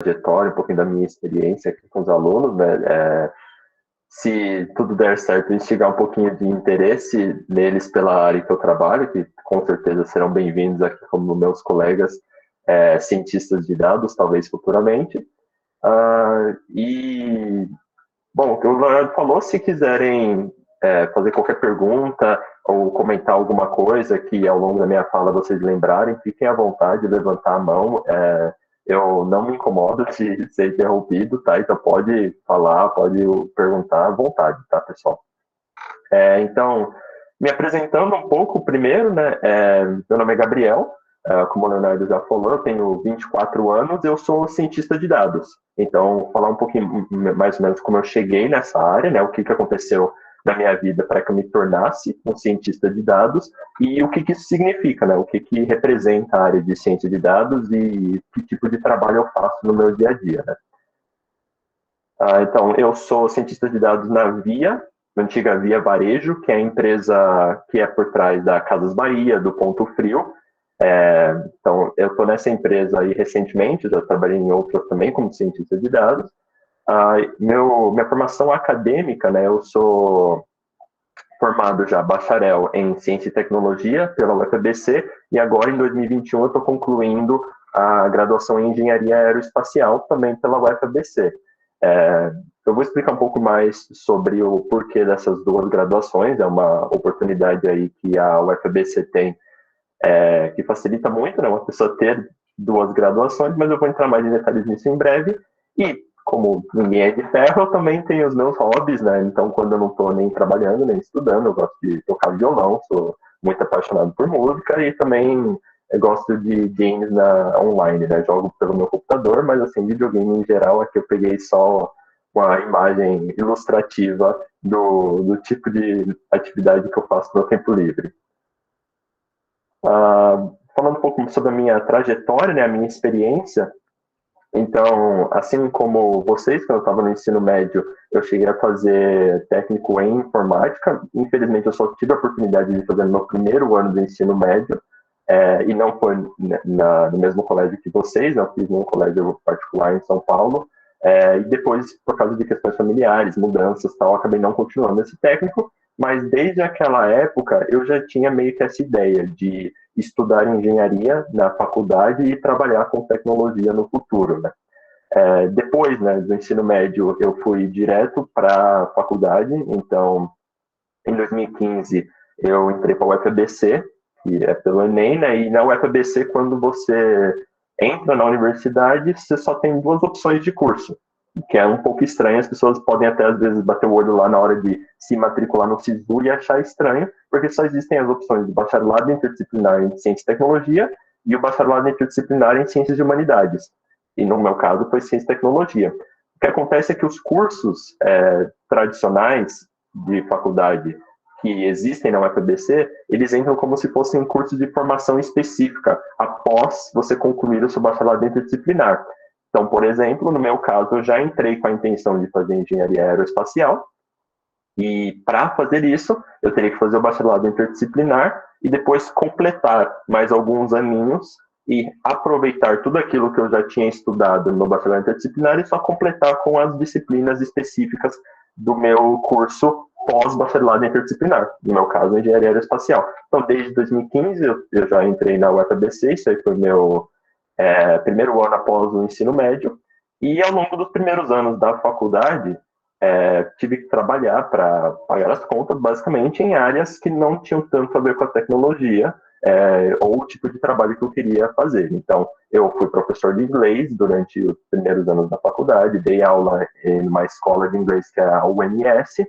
trajetória, um pouquinho da minha experiência aqui com os alunos, né? Se tudo der certo, instigar um pouquinho de interesse neles pela área que eu trabalho, que com certeza serão bem-vindos aqui como meus colegas cientistas de dados, talvez futuramente. Bom, o que o Leonardo falou, se quiserem fazer qualquer pergunta ou comentar alguma coisa que ao longo da minha fala vocês lembrarem, fiquem à vontade de levantar a mão. Eu não me incomodo de ser interrompido, tá? Então pode falar, pode perguntar à vontade, tá, pessoal? Então, me apresentando um pouco primeiro, né? Meu nome é Gabriel, como o Leonardo já falou, eu tenho 24 anos, eu sou cientista de dados. Então, falar um pouquinho mais ou menos como eu cheguei nessa área, né? O que aconteceu na minha vida para que eu me tornasse um cientista de dados e o que isso significa, né? O que representa a área de ciência de dados e que tipo de trabalho eu faço no meu dia a dia, né? Então, eu sou cientista de dados na Via, antiga Via Varejo, que é a empresa que é por trás da Casas Bahia, do Ponto Frio. Então, eu estou nessa empresa aí recentemente, já trabalhei em outras também como cientista de dados. Minha formação acadêmica, né, eu sou formado já bacharel em Ciência e Tecnologia pela UFABC e agora em 2021 eu estou concluindo a graduação em Engenharia Aeroespacial também pela UFABC. Eu vou explicar um pouco mais sobre o porquê dessas duas graduações, é uma oportunidade aí que a UFABC tem que facilita muito, né, uma pessoa ter duas graduações, mas eu vou entrar mais em detalhes nisso em breve. E, como ninguém é de ferro, eu também tenho os meus hobbies, né? Então, quando eu não estou nem trabalhando, nem estudando, eu gosto de tocar violão, sou muito apaixonado por música e também gosto de games online, né? Jogo pelo meu computador, mas, assim, videogame em geral, aqui eu peguei só uma imagem ilustrativa do tipo de atividade que eu faço no tempo livre. Falando um pouco sobre a minha trajetória, né, a minha experiência, então, assim como vocês, quando eu estava no ensino médio, eu cheguei a fazer técnico em informática. Infelizmente, eu só tive a oportunidade de fazer no meu primeiro ano do ensino médio, e não foi no mesmo colégio que vocês, eu fiz num colégio particular em São Paulo, e depois, por causa de questões familiares, mudanças e tal, acabei não continuando esse técnico, mas desde aquela época eu já tinha meio que essa ideia de estudar engenharia na faculdade e trabalhar com tecnologia no futuro, né? Depois, né, do ensino médio, eu fui direto para a faculdade. Então, em 2015, eu entrei para a UFABC, que é pelo Enem, né? E na UFABC, quando você entra na universidade, você só tem duas opções de curso, que é um pouco estranho. As pessoas podem até, às vezes, bater o olho lá na hora de se matricular no SISU e achar estranho, porque só existem as opções de bacharelado interdisciplinar em Ciência e Tecnologia e o bacharelado interdisciplinar em Ciências e Humanidades. E, no meu caso, foi Ciência e Tecnologia. O que acontece é que os cursos tradicionais de faculdade que existem na UFABC, eles entram como se fossem cursos de formação específica após você concluir o seu bacharelado interdisciplinar. Então, por exemplo, no meu caso, eu já entrei com a intenção de fazer engenharia aeroespacial, e para fazer isso, eu teria que fazer o bacharelado interdisciplinar e depois completar mais alguns aninhos e aproveitar tudo aquilo que eu já tinha estudado no bacharelado interdisciplinar e só completar com as disciplinas específicas do meu curso pós-bacharelado interdisciplinar, no meu caso, engenharia aeroespacial. Então, desde 2015, eu já entrei na UFABC, isso aí foi meu primeiro ano após o ensino médio, e ao longo dos primeiros anos da faculdade, tive que trabalhar para pagar as contas, basicamente, em áreas que não tinham tanto a ver com a tecnologia, ou o tipo de trabalho que eu queria fazer. Então, eu fui professor de inglês durante os primeiros anos da faculdade, dei aula em uma escola de inglês que é a UNS,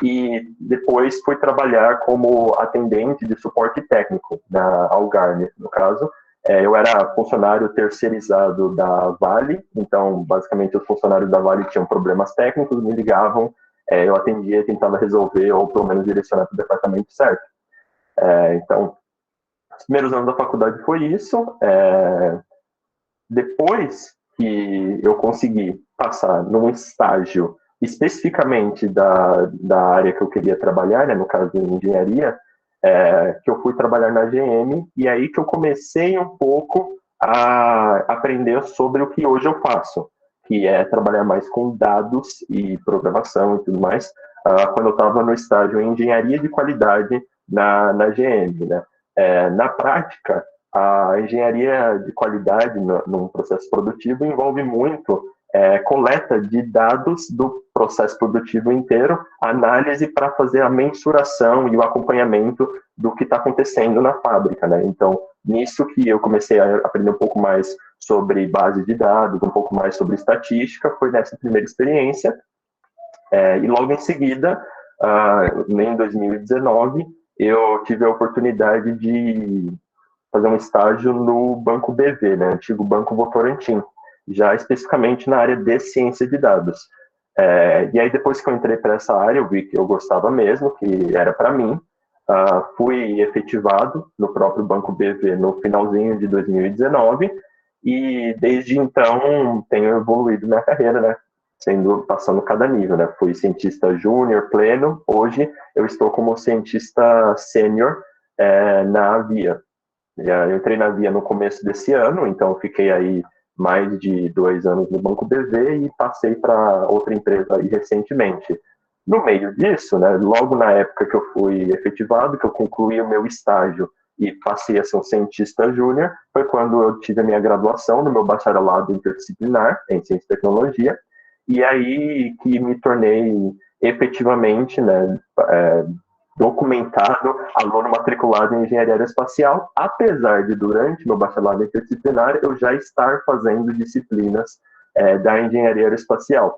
e depois fui trabalhar como atendente de suporte técnico na Algarve, no caso. Eu era funcionário terceirizado da Vale, então, basicamente, os funcionários da Vale tinham problemas técnicos, me ligavam, eu atendia e tentava resolver, ou pelo menos direcionar para o departamento certo. Então, os primeiros anos da faculdade foi isso. Depois que eu consegui passar num estágio especificamente da área que eu queria trabalhar, né, no caso de engenharia, que eu fui trabalhar na GM, e aí que eu comecei um pouco a aprender sobre o que hoje eu faço, que é trabalhar mais com dados e programação e tudo mais, quando eu estava no estágio em engenharia de qualidade na GM, né? Na prática, a engenharia de qualidade num processo produtivo envolve muito coleta de dados do processo produtivo inteiro, análise para fazer a mensuração e o acompanhamento do que está acontecendo na fábrica, né? Então, nisso que eu comecei a aprender um pouco mais sobre base de dados, um pouco mais sobre estatística, foi nessa primeira experiência. E logo em seguida, em 2019, eu tive a oportunidade de fazer um estágio no Banco BV, né, antigo Banco Votorantim, já especificamente na área de ciência de dados. E aí, depois que eu entrei para essa área, eu vi que eu gostava mesmo, que era para mim. Fui efetivado no próprio Banco BV no finalzinho de 2019 e desde então tenho evoluído minha carreira, né? Passando cada nível, né? Fui cientista júnior pleno, hoje eu estou como cientista sênior na Via. Eu entrei na Via no começo desse ano, então fiquei aí mais de 2 anos no Banco BV e passei para outra empresa aí recentemente. No meio disso, né, logo na época que eu fui efetivado, que eu concluí o meu estágio e passei a ser um cientista júnior, foi quando eu tive a minha graduação no meu bacharelado interdisciplinar em ciência e tecnologia, e aí que me tornei efetivamente, né, documentado aluno matriculado em engenharia aeroespacial, apesar de, durante meu bacharelado interdisciplinar, eu já estar fazendo disciplinas da engenharia aeroespacial,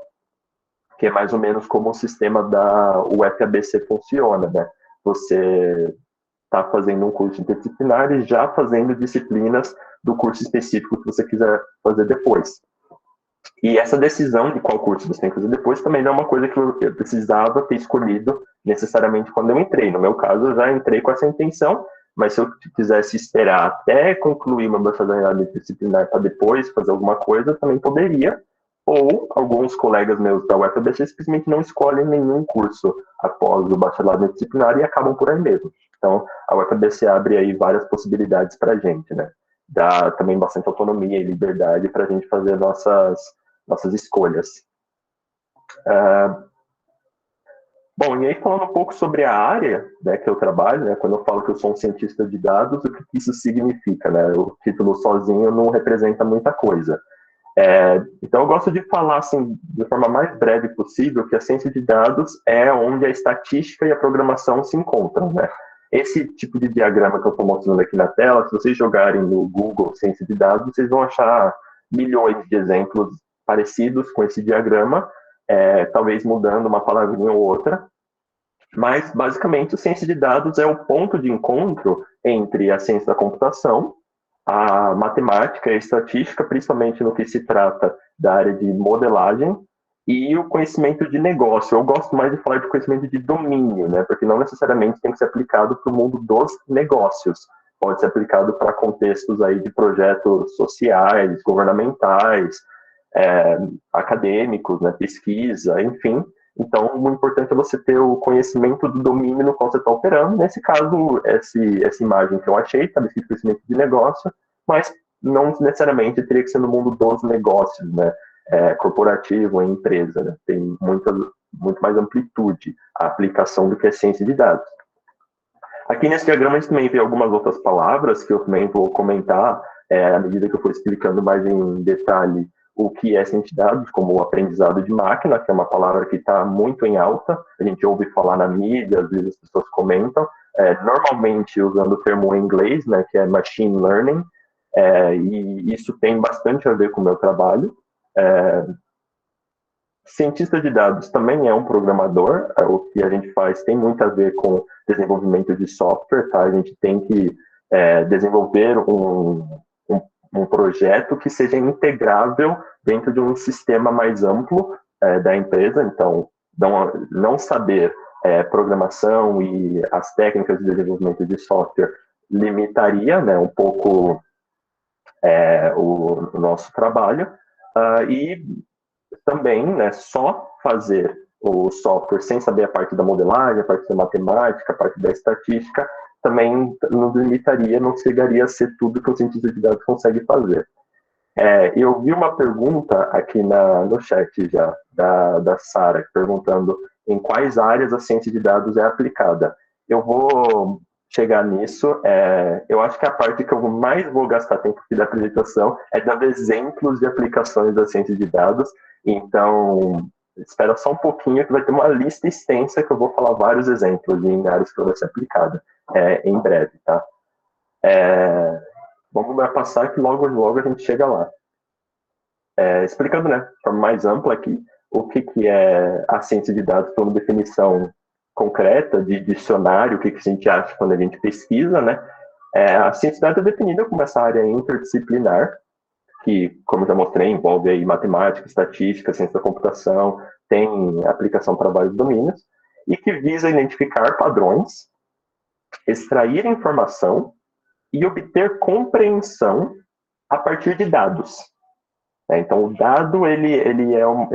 que é mais ou menos como o sistema da UFABC funciona, né? Você está fazendo um curso interdisciplinar e já fazendo disciplinas do curso específico que você quiser fazer depois. E essa decisão de qual curso você tem que fazer depois também não é uma coisa que eu precisava ter escolhido necessariamente quando eu entrei. No meu caso, eu já entrei com essa intenção, mas se eu quisesse esperar até concluir meu bacharelado interdisciplinar para depois fazer alguma coisa, eu também poderia. Ou alguns colegas meus da UFABC simplesmente não escolhem nenhum curso após o bacharelado interdisciplinar e acabam por aí mesmo. Então, a UFABC abre aí várias possibilidades para a gente, né? Dá também bastante autonomia e liberdade para a gente fazer nossas escolhas. Bom, e aí falando um pouco sobre a área, né, que eu trabalho, né, quando eu falo que eu sou um cientista de dados, o que isso significa, né? O título sozinho não representa muita coisa. Então eu gosto de falar assim, de forma mais breve possível, que a ciência de dados é onde a estatística e a programação se encontram, né? Esse tipo de diagrama que eu estou mostrando aqui na tela, se vocês jogarem no Google ciência de dados, vocês vão achar milhões de exemplos parecidos com esse diagrama, talvez mudando uma palavrinha ou outra, mas basicamente a ciência de dados é o ponto de encontro entre a ciência da computação, a matemática e a estatística, principalmente no que se trata da área de modelagem, e o conhecimento de negócio. Eu gosto mais de falar de conhecimento de domínio, né? Porque não necessariamente tem que ser aplicado para o mundo dos negócios. Pode ser aplicado para contextos aí de projetos sociais, governamentais, acadêmicos, né? Pesquisa, enfim. Então, o importante é você ter o conhecimento do domínio no qual você está operando. Nesse caso, essa imagem que eu achei, está escrito conhecimento de negócio, mas não necessariamente teria que ser no mundo dos negócios, né? Corporativo, em empresa, né? Tem muito mais amplitude a aplicação do que a ciência de dados. Aqui nesse diagrama a gente também vê algumas outras palavras que eu também vou comentar à medida que eu for explicando mais em detalhe o que é ciência de dados, como o aprendizado de máquina, que é uma palavra que está muito em alta, a gente ouve falar na mídia, às vezes as pessoas comentam, normalmente usando o termo em inglês, né, que é machine learning, e isso tem bastante a ver com o meu trabalho. Cientista de dados também é um programador, o que a gente faz tem muito a ver com desenvolvimento de software, tá? A gente tem que desenvolver um projeto que seja integrável dentro de um sistema mais amplo da empresa. Então, não saber programação e as técnicas de desenvolvimento de software limitaria, né, um pouco o nosso trabalho. E também, né, só fazer o software sem saber a parte da modelagem, a parte da matemática, a parte da estatística, também nos limitaria, não chegaria a ser tudo que o cientista de dados consegue fazer. Eu vi uma pergunta aqui no chat já, da Sara, perguntando em quais áreas a ciência de dados é aplicada. Eu vou chegar nisso. Eu acho que a parte que eu mais vou gastar tempo aqui da apresentação é dando exemplos de aplicações da ciência de dados. Então, espera só um pouquinho que vai ter uma lista extensa que eu vou falar vários exemplos em áreas que vai ser aplicada em breve, tá? Vamos passar que logo a gente chega lá. Explicando, né, de forma mais ampla aqui, o que é a ciência de dados por uma definição concreta de dicionário, o que a gente acha quando a gente pesquisa, né? A ciência de dados é definida como essa área interdisciplinar, que, como já mostrei, envolve aí matemática, estatística, ciência da computação, tem aplicação para vários domínios, e que visa identificar padrões, extrair informação e obter compreensão a partir de dados. Então, o dado, ele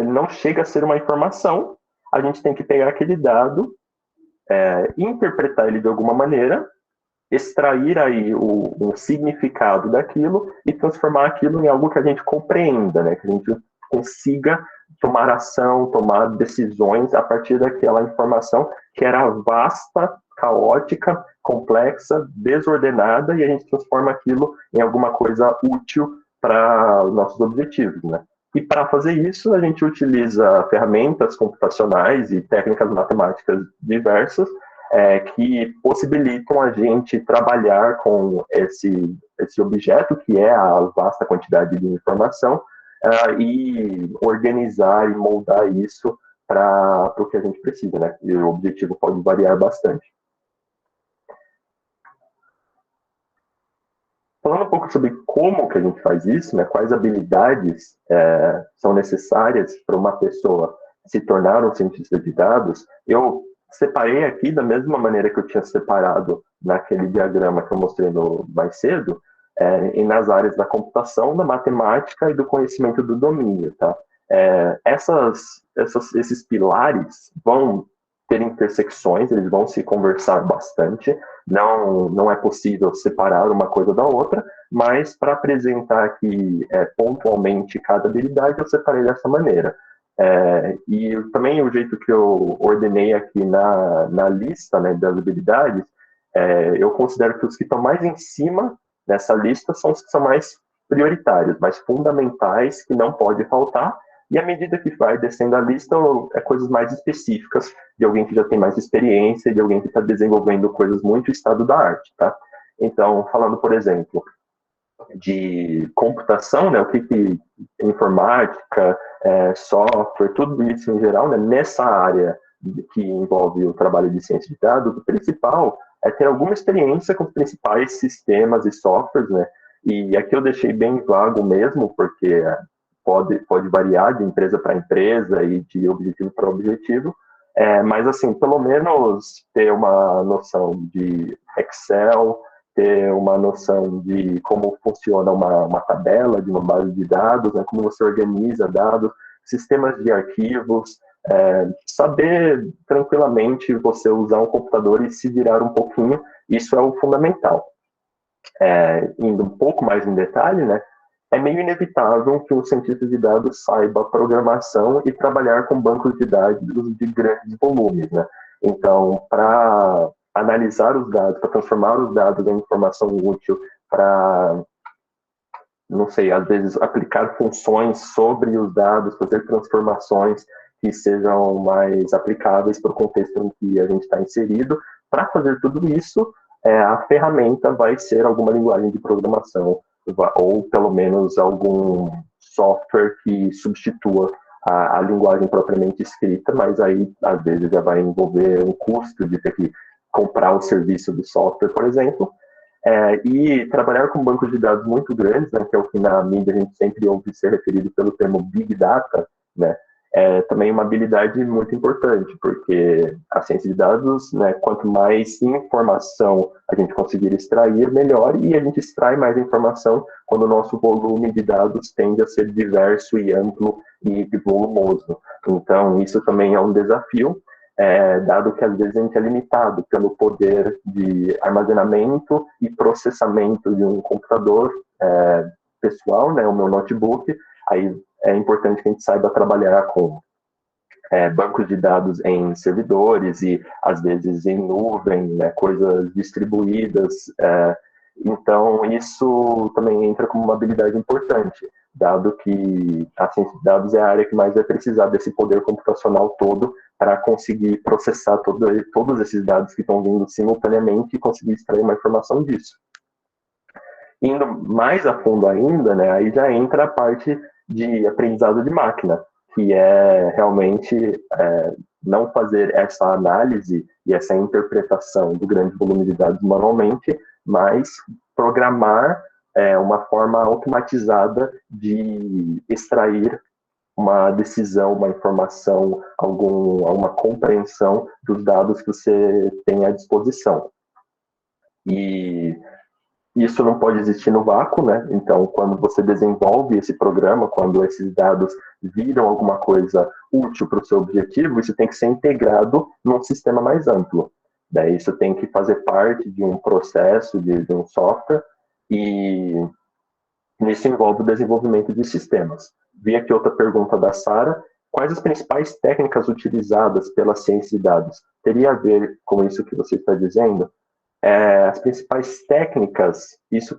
não chega a ser uma informação, a gente tem que pegar aquele dado, interpretar ele de alguma maneira, extrair aí o significado daquilo e transformar aquilo em algo que a gente compreenda, né? Que a gente consiga tomar ação, tomar decisões a partir daquela informação que era vasta, caótica, complexa, desordenada, e a gente transforma aquilo em alguma coisa útil para os nossos objetivos, né? E para fazer isso, a gente utiliza ferramentas computacionais e técnicas matemáticas diversas que possibilitam a gente trabalhar com esse objeto, que é a vasta quantidade de informação, e organizar e moldar isso para o que a gente precisa, né? E o objetivo pode variar bastante. Falando um pouco sobre como que a gente faz isso, né? Quais habilidades são necessárias para uma pessoa se tornar um cientista de dados, eu separei aqui da mesma maneira que eu tinha separado naquele diagrama que eu mostrei mais cedo, e nas áreas da computação, da matemática e do conhecimento do domínio, tá? Esses pilares vão ter intersecções, eles vão se conversar bastante, não é possível separar uma coisa da outra, mas para apresentar aqui pontualmente cada habilidade, eu separei dessa maneira. E também o jeito que eu ordenei aqui na lista, né, das habilidades, eu considero que os que estão mais em cima dessa lista são os que são mais prioritários, mais fundamentais, que não pode faltar, e à medida que vai descendo a lista, coisas mais específicas, de alguém que já tem mais experiência, de alguém que está desenvolvendo coisas muito estado da arte, tá? Então, falando, por exemplo, de computação, né, o que informática, software, tudo isso em geral, né, nessa área que envolve o trabalho de ciência de dados, o principal é ter alguma experiência com os principais sistemas e softwares, né, e aqui eu deixei bem vago mesmo, porque pode variar de empresa para empresa e de objetivo para objetivo, mas assim, pelo menos ter uma noção de Excel, ter uma noção de como funciona uma tabela de uma base de dados, né, como você organiza dados, sistemas de arquivos, saber tranquilamente você usar um computador e se virar um pouquinho, isso é o fundamental. Indo um pouco mais em detalhe, né, é meio inevitável que um cientista de dados saiba programação e trabalhar com bancos de dados de grandes volumes, né? Então, para analisar os dados, para transformar os dados em informação útil, para, não sei, às vezes aplicar funções sobre os dados, fazer transformações que sejam mais aplicáveis para o contexto em que a gente está inserido. Para fazer tudo isso, a ferramenta vai ser alguma linguagem de programação, ou pelo menos algum software que substitua a linguagem propriamente escrita, mas aí às vezes já vai envolver um custo de ter que comprar o serviço do software, por exemplo, e trabalhar com bancos de dados muito grandes, né, que é o que na mídia a gente sempre ouve ser referido pelo termo Big Data, né, é também uma habilidade muito importante, porque a ciência de dados, né, quanto mais informação a gente conseguir extrair, melhor, e a gente extrai mais informação quando o nosso volume de dados tende a ser diverso e amplo e volumoso. Então, isso também é um desafio. dado que às vezes a gente é limitado pelo poder de armazenamento e processamento de um computador pessoal, né, o meu notebook. Aí é importante que a gente saiba trabalhar com bancos de dados em servidores e às vezes em nuvem, né, coisas distribuídas. Então isso também entra como uma habilidade importante, dado que a ciência de dados é a área que mais vai precisar desse poder computacional todo para conseguir processar todos esses dados que estão vindo simultaneamente e conseguir extrair uma informação disso. Indo mais a fundo ainda, né, aí já entra a parte de aprendizado de máquina, que é realmente não fazer essa análise e essa interpretação do grande volume de dados manualmente, mas programar uma forma automatizada de extrair uma decisão, uma informação, alguma compreensão dos dados que você tem à disposição. E isso não pode existir no vácuo, né? Então, quando você desenvolve esse programa, quando esses dados viram alguma coisa útil para o seu objetivo, isso tem que ser integrado num sistema mais amplo. Daí isso tem que fazer parte de um processo, de um software, e nisso envolve o desenvolvimento de sistemas. Vi aqui outra pergunta da Sara. Quais as principais técnicas utilizadas pela ciência de dados? Teria a ver com isso que você está dizendo? As principais técnicas, isso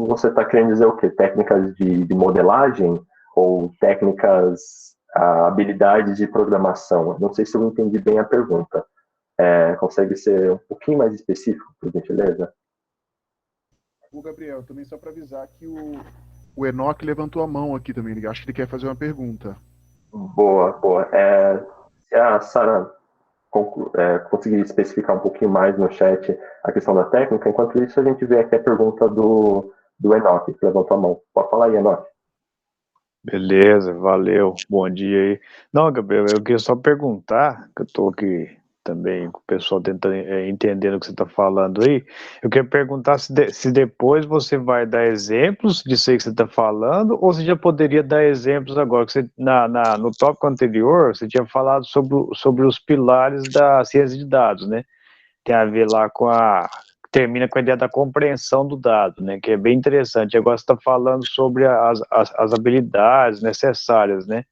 você está querendo dizer o quê? Técnicas de modelagem ou técnicas, habilidades de programação? Não sei se eu entendi bem a pergunta. Consegue ser um pouquinho mais específico, por gentileza? O Gabriel, também só para avisar que o Enoque levantou a mão aqui também. Ele acho que ele quer fazer uma pergunta. Boa, boa. Se a Sara conseguir especificar um pouquinho mais no chat a questão da técnica, enquanto isso a gente vê aqui a pergunta do Enoque, que levantou a mão. Pode falar aí, Enoque. Beleza, valeu, bom dia aí. Não, Gabriel, eu queria só perguntar, que eu estou aqui também com o pessoal tentando entender o que você está falando aí. Eu queria perguntar se depois você vai dar exemplos disso aí que você está falando, ou você já poderia dar exemplos agora, que você, no tópico anterior, você tinha falado sobre os pilares da ciência de dados, né? Tem a ver lá termina com a ideia da compreensão do dado, né, que é bem interessante. Agora você está falando sobre as habilidades necessárias, né?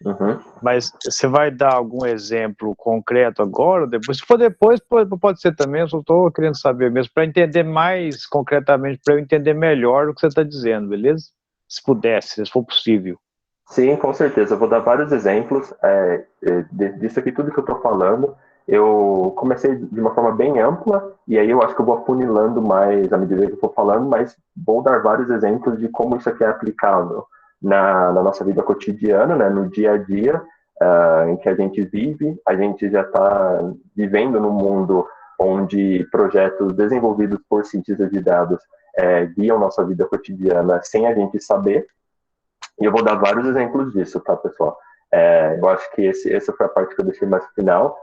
Uhum. Mas você vai dar algum exemplo concreto agora ou depois? Se for depois, pode ser também, eu só estou querendo saber mesmo, para entender mais concretamente, para eu entender melhor o que você está dizendo, beleza? Se pudesse, se for possível. Sim, com certeza. Eu vou dar vários exemplos disso aqui, tudo que eu estou falando. Eu comecei de uma forma bem ampla, e aí eu acho que eu vou afunilando mais à medida que eu for falando, mas vou dar vários exemplos de como isso aqui é aplicável na nossa vida cotidiana, né, no dia a dia, em que a gente vive. A gente já está vivendo num mundo onde projetos desenvolvidos por cientistas de dados guiam nossa vida cotidiana sem a gente saber. E eu vou dar vários exemplos disso, tá, pessoal? Eu acho que essa foi a parte que eu deixei mais no final.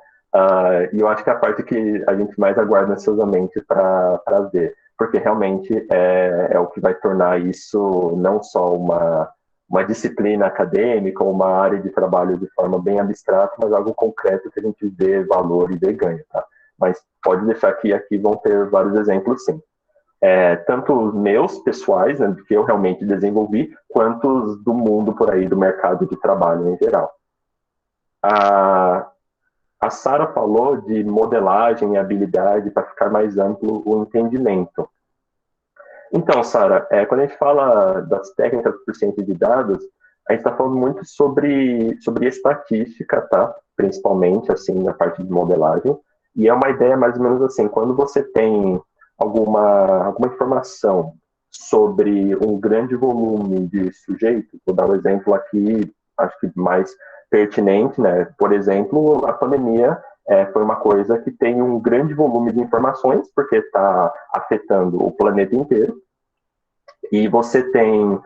E eu acho que é a parte que a gente mais aguarda ansiosamente para ver. Porque realmente é o que vai tornar isso não só uma disciplina acadêmica ou uma área de trabalho de forma bem abstrata, mas algo concreto que a gente vê valor e vê ganho, tá? Mas pode deixar que aqui vão ter vários exemplos, sim. Tanto os meus pessoais, né, que eu realmente desenvolvi, quanto os do mundo por aí, do mercado de trabalho em geral. A Sara falou de modelagem e habilidade para ficar mais amplo o entendimento. Então, Sara, quando a gente fala das técnicas por ciência de dados, a gente está falando muito sobre estatística, tá? Principalmente, assim, na parte de modelagem. E é uma ideia mais ou menos assim, quando você tem alguma informação sobre um grande volume de sujeitos, vou dar um exemplo aqui, acho que mais pertinente, né? Por exemplo, a pandemia foi uma coisa que tem um grande volume de informações, porque está afetando o planeta inteiro, e você tem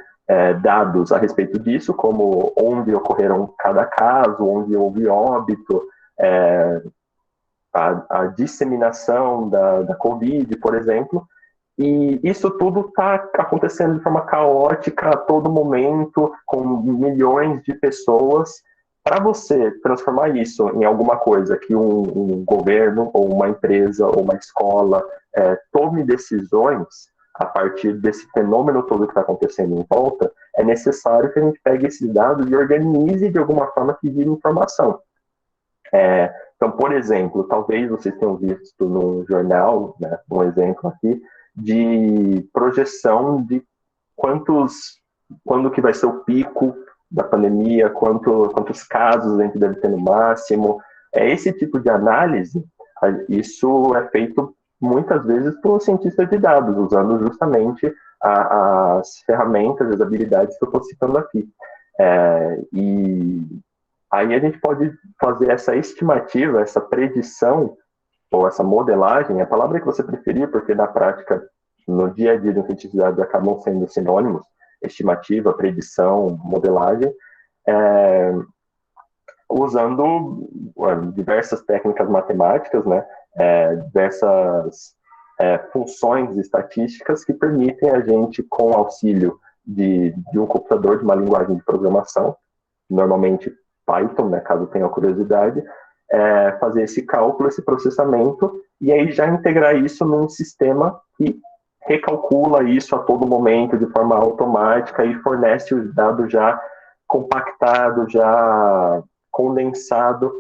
dados a respeito disso, como onde ocorreram cada caso, onde houve óbito, a disseminação da Covid, por exemplo, e isso tudo está acontecendo de forma caótica a todo momento, com milhões de pessoas, Para você transformar isso em alguma coisa que um governo, ou uma empresa, ou uma escola tome decisões a partir desse fenômeno todo que está acontecendo em volta, é necessário que a gente pegue esses dados e organize de alguma forma que vire informação. Então, por exemplo, talvez vocês tenham visto no jornal, né, um exemplo aqui, de projeção de quando que vai ser o pico da pandemia, quantos casos a gente deve ter no máximo. Esse tipo de análise, isso é feito muitas vezes por cientistas de dados, usando justamente as ferramentas, as habilidades que eu estou citando aqui. E aí a gente pode fazer essa estimativa, essa predição, ou essa modelagem, a palavra que você preferir, porque na prática, no dia a dia do cientista de dados acabam sendo sinônimos, estimativa, predição, modelagem, usando diversas técnicas matemáticas, né, diversas funções estatísticas que permitem a gente, com auxílio de um computador, de uma linguagem de programação, normalmente Python, né, caso tenha curiosidade, fazer esse cálculo, esse processamento, e aí já integrar isso num sistema que recalcula isso a todo momento de forma automática e fornece os dados já compactados, já condensado,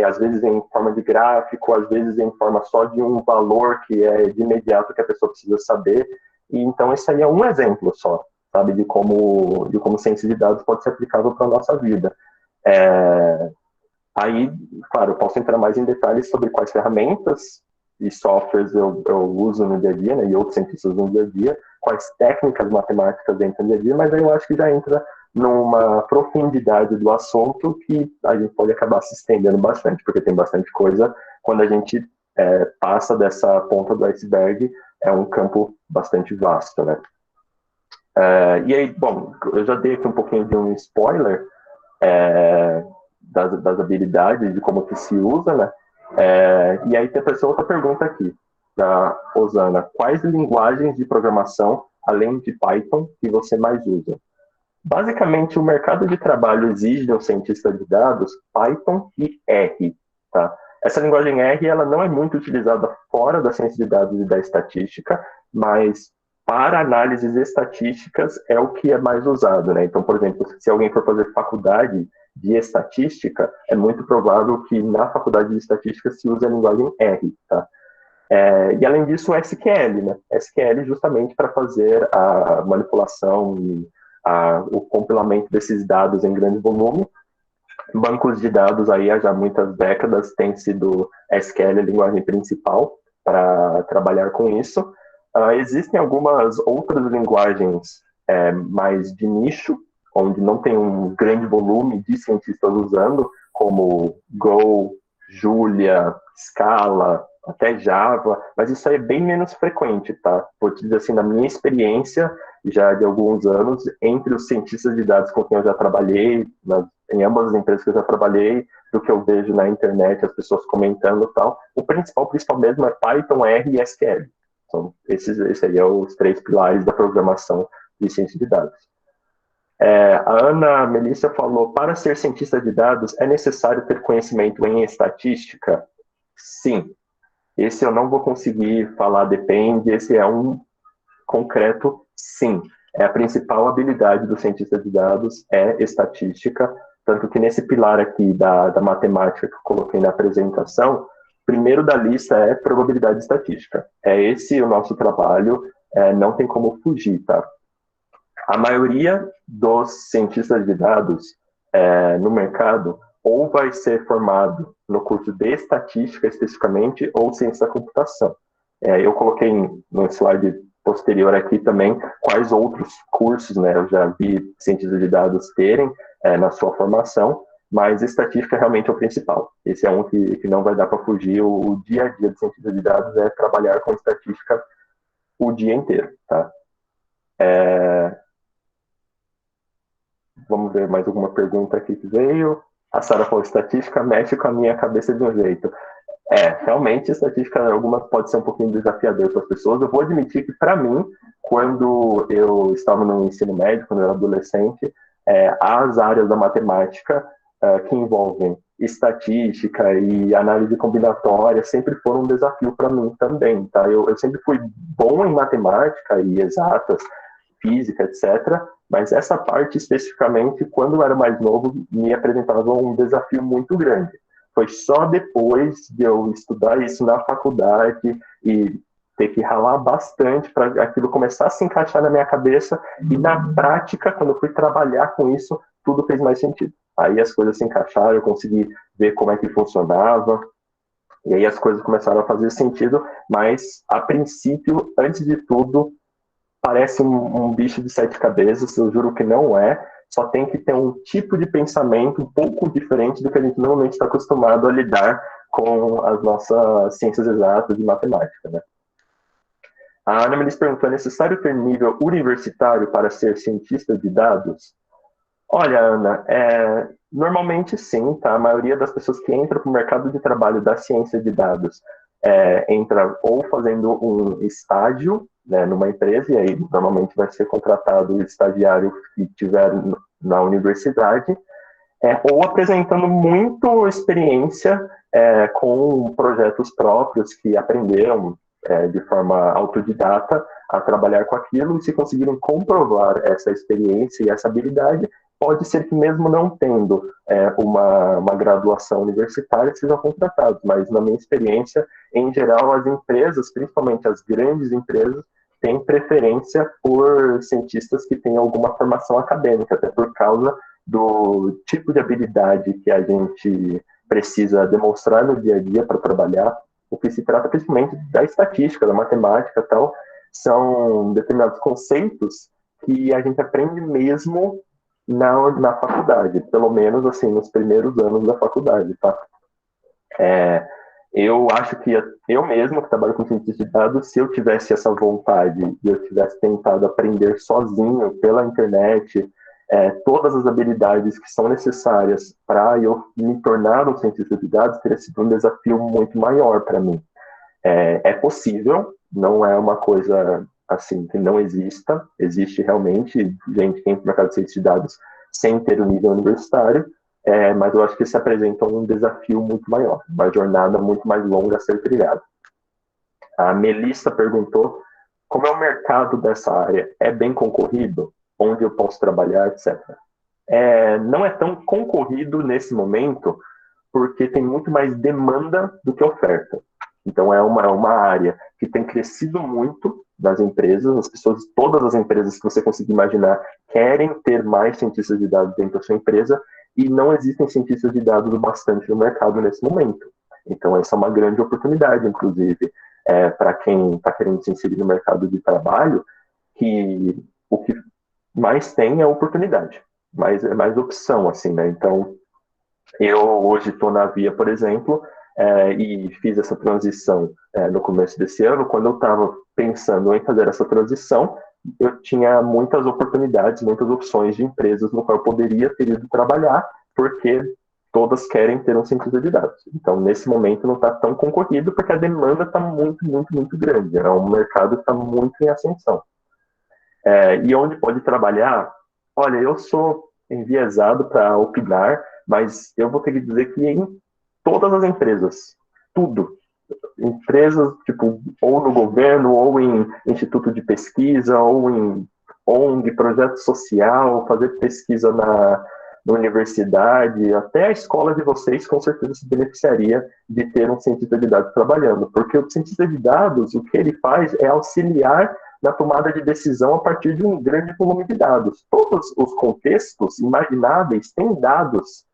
às vezes em forma de gráfico, às vezes em forma só de um valor que é de imediato que a pessoa precisa saber. E então esse aí é um exemplo só, sabe, de como ciência de dados pode ser aplicável para a nossa vida. Aí, claro, eu posso entrar mais em detalhes sobre quais ferramentas e softwares eu uso no dia a dia, né, e outros cientistas usam no dia a dia, quais técnicas matemáticas entram no dia a dia, mas aí eu acho que já entra numa profundidade do assunto que a gente pode acabar se estendendo bastante, porque tem bastante coisa. Quando a gente passa dessa ponta do iceberg, é um campo bastante vasto, né? E aí, bom, eu já dei aqui um pouquinho de um spoiler das habilidades, de como que se usa, né? E aí tem essa outra pergunta aqui, da Osana. Quais linguagens de programação, além de Python, que você mais usa? Basicamente, o mercado de trabalho exige de um cientista de dados Python e R, tá? Essa linguagem R, ela não é muito utilizada fora da ciência de dados e da estatística, mas para análises estatísticas é o que é mais usado, né? Então, por exemplo, se alguém for fazer faculdade de estatística, é muito provável que na faculdade de estatística se use a linguagem R, tá? E além disso, o SQL, né? SQL justamente para fazer a manipulação e o compilamento desses dados em grande volume. Bancos de dados aí há já muitas décadas tem sido SQL a linguagem principal para trabalhar com isso. Existem algumas outras linguagens mais de nicho, onde não tem um grande volume de cientistas usando, como Go, Julia, Scala, até Java, mas isso aí é bem menos frequente, tá? Vou te dizer assim, na minha experiência, já de alguns anos, entre os cientistas de dados com quem eu já trabalhei, em ambas as empresas que eu já trabalhei, do que eu vejo na internet, as pessoas comentando e tal, o principal mesmo é Python, R e SQL. Então, esses aí são os 3 pilares da programação de ciência de dados. A Ana Melissa falou, para ser cientista de dados, é necessário ter conhecimento em estatística? Sim. Esse eu não vou conseguir falar, depende, esse é um concreto, sim. A principal habilidade do cientista de dados é estatística, tanto que nesse pilar aqui da matemática que eu coloquei na apresentação, primeiro da lista é probabilidade estatística. É esse o nosso trabalho, não tem como fugir, tá? A maioria dos cientistas de dados no mercado ou vai ser formado no curso de estatística especificamente ou ciência da computação. Eu coloquei no slide posterior aqui também quais outros cursos, né, eu já vi cientistas de dados terem na sua formação, mas estatística realmente é o principal. Esse é um que não vai dar para fugir. O dia a dia de cientista de dados é trabalhar com estatística o dia inteiro, tá? Vamos ver mais alguma pergunta aqui que veio. A Sara falou, estatística mexe com a minha cabeça de um jeito. Realmente, estatística, algumas pode ser um pouquinho desafiador para as pessoas. Eu vou admitir que, para mim, quando eu estava no ensino médio, quando eu era adolescente, as áreas da matemática que envolvem estatística e análise combinatória sempre foram um desafio para mim também, tá? Eu sempre fui bom em matemática e exatas, física, etc., mas essa parte especificamente, quando eu era mais novo, me apresentava um desafio muito grande. Foi só depois de eu estudar isso na faculdade e ter que ralar bastante para aquilo começar a se encaixar na minha cabeça, e na prática, quando eu fui trabalhar com isso, tudo fez mais sentido. Aí as coisas se encaixaram, eu consegui ver como é que funcionava, e aí as coisas começaram a fazer sentido, mas a princípio, antes de tudo, parece um bicho de 7 cabeças, eu juro que não é, só tem que ter um tipo de pensamento um pouco diferente do que a gente normalmente está acostumado a lidar com as nossas ciências exatas e matemática, né? A Ana Melissa perguntou: é necessário ter nível universitário para ser cientista de dados? Olha, Ana, normalmente sim, tá? A maioria das pessoas que entram para o mercado de trabalho da ciência de dados entra ou fazendo um estágio, né, numa empresa, e aí normalmente vai ser contratado o estagiário que estiver na universidade, ou apresentando muito experiência com projetos próprios que aprenderam de forma autodidata a trabalhar com aquilo, e se conseguirem comprovar essa experiência e essa habilidade, pode ser que mesmo não tendo uma graduação universitária sejam contratados, mas na minha experiência, em geral, as empresas, principalmente as grandes empresas, têm preferência por cientistas que têm alguma formação acadêmica, até por causa do tipo de habilidade que a gente precisa demonstrar no dia a dia para trabalhar. O que se trata principalmente da estatística, da matemática e tal, são determinados conceitos que a gente aprende mesmo na faculdade, pelo menos assim, nos primeiros anos da faculdade, tá? Eu acho que eu mesmo, que trabalho com ciência de dados, se eu tivesse essa vontade e eu tivesse tentado aprender sozinho pela internet todas as habilidades que são necessárias para eu me tornar um cientista de dados, teria sido um desafio muito maior para mim. É possível, não é uma coisa assim que não exista, existe realmente gente que entra no mercado de ciência de dados sem ter o nível universitário, mas eu acho que se apresenta um desafio muito maior, uma jornada muito mais longa a ser trilhada. A Melissa perguntou como é o mercado dessa área, é bem concorrido? Onde eu posso trabalhar, etc. Não é tão concorrido nesse momento, porque tem muito mais demanda do que oferta. Então, é uma área que tem crescido muito nas empresas, as pessoas, todas as empresas que você conseguir imaginar, querem ter mais cientistas de dados dentro da sua empresa, e não existem cientistas de dados bastante no mercado nesse momento. Então, essa é uma grande oportunidade, inclusive, para quem está querendo se inserir no mercado de trabalho, que o que mais tem é oportunidade, mais opção, assim, né? Então, eu hoje estou na Via, por exemplo, e fiz essa transição no começo desse ano. Quando eu estava pensando em fazer essa transição, eu tinha muitas oportunidades, muitas opções de empresas no qual eu poderia ter ido trabalhar, porque todas querem ter um cientista de dados. Então, nesse momento, não está tão concorrido, porque a demanda está muito, muito, muito grande. É um mercado que está muito em ascensão. E onde pode trabalhar? Olha, eu sou enviesado para opinar, mas eu vou ter que dizer que em todas as empresas, tudo. Empresas, tipo, ou no governo, ou em instituto de pesquisa, ou em ONG, projeto social, fazer pesquisa na universidade, até a escola de vocês com certeza se beneficiaria de ter um cientista de dados trabalhando, porque o cientista de dados, o que ele faz é auxiliar na tomada de decisão a partir de um grande volume de dados. Todos os contextos imagináveis têm dados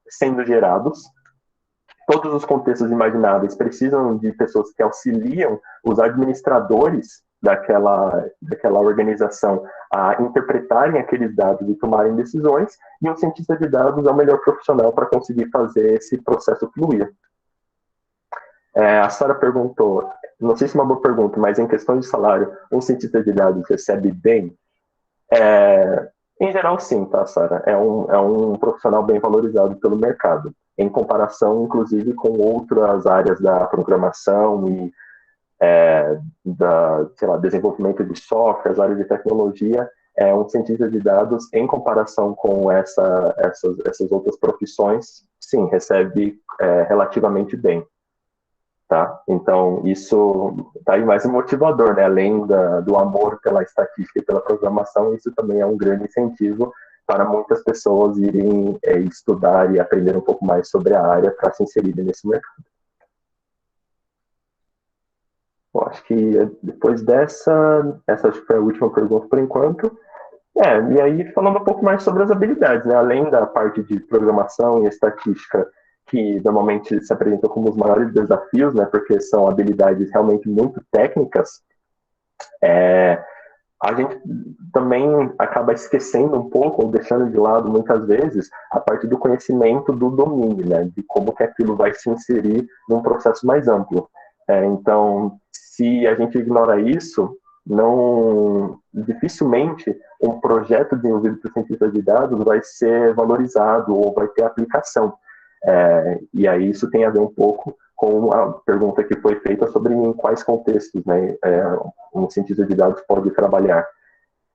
sendo gerados. Todos os contextos imagináveis precisam de pessoas que auxiliam os administradores daquela organização a interpretarem aqueles dados e tomarem decisões, e um cientista de dados é o melhor profissional para conseguir fazer esse processo fluir. A Sara perguntou, não sei se é uma boa pergunta, mas em questão de salário, um cientista de dados recebe bem? Em geral, sim, tá, Sara? É um profissional bem valorizado pelo mercado, em comparação, inclusive, com outras áreas da programação e desenvolvimento de software, as áreas de tecnologia. um cientista de dados, em comparação com essas outras profissões, sim, recebe relativamente bem. Tá? Então, isso tá aí mais um motivador, né? Além do amor pela estatística e pela programação, isso também é um grande incentivo para muitas pessoas irem estudar e aprender um pouco mais sobre a área para se inserirem nesse mercado. Eu acho que depois essa acho que foi a última pergunta por enquanto. E aí falando um pouco mais sobre as habilidades, né? Além da parte de programação e estatística, que normalmente se apresentam como os maiores desafios, né? Porque são habilidades realmente muito técnicas, a gente também acaba esquecendo um pouco, ou deixando de lado muitas vezes, a parte do conhecimento do domínio, né? De como que aquilo vai se inserir num processo mais amplo. Então, se a gente ignora isso, dificilmente um projeto desenvolvido por cientistas de dados vai ser valorizado ou vai ter aplicação. E aí isso tem a ver um pouco com a pergunta que foi feita sobre em quais contextos, né, um cientista de dados pode trabalhar.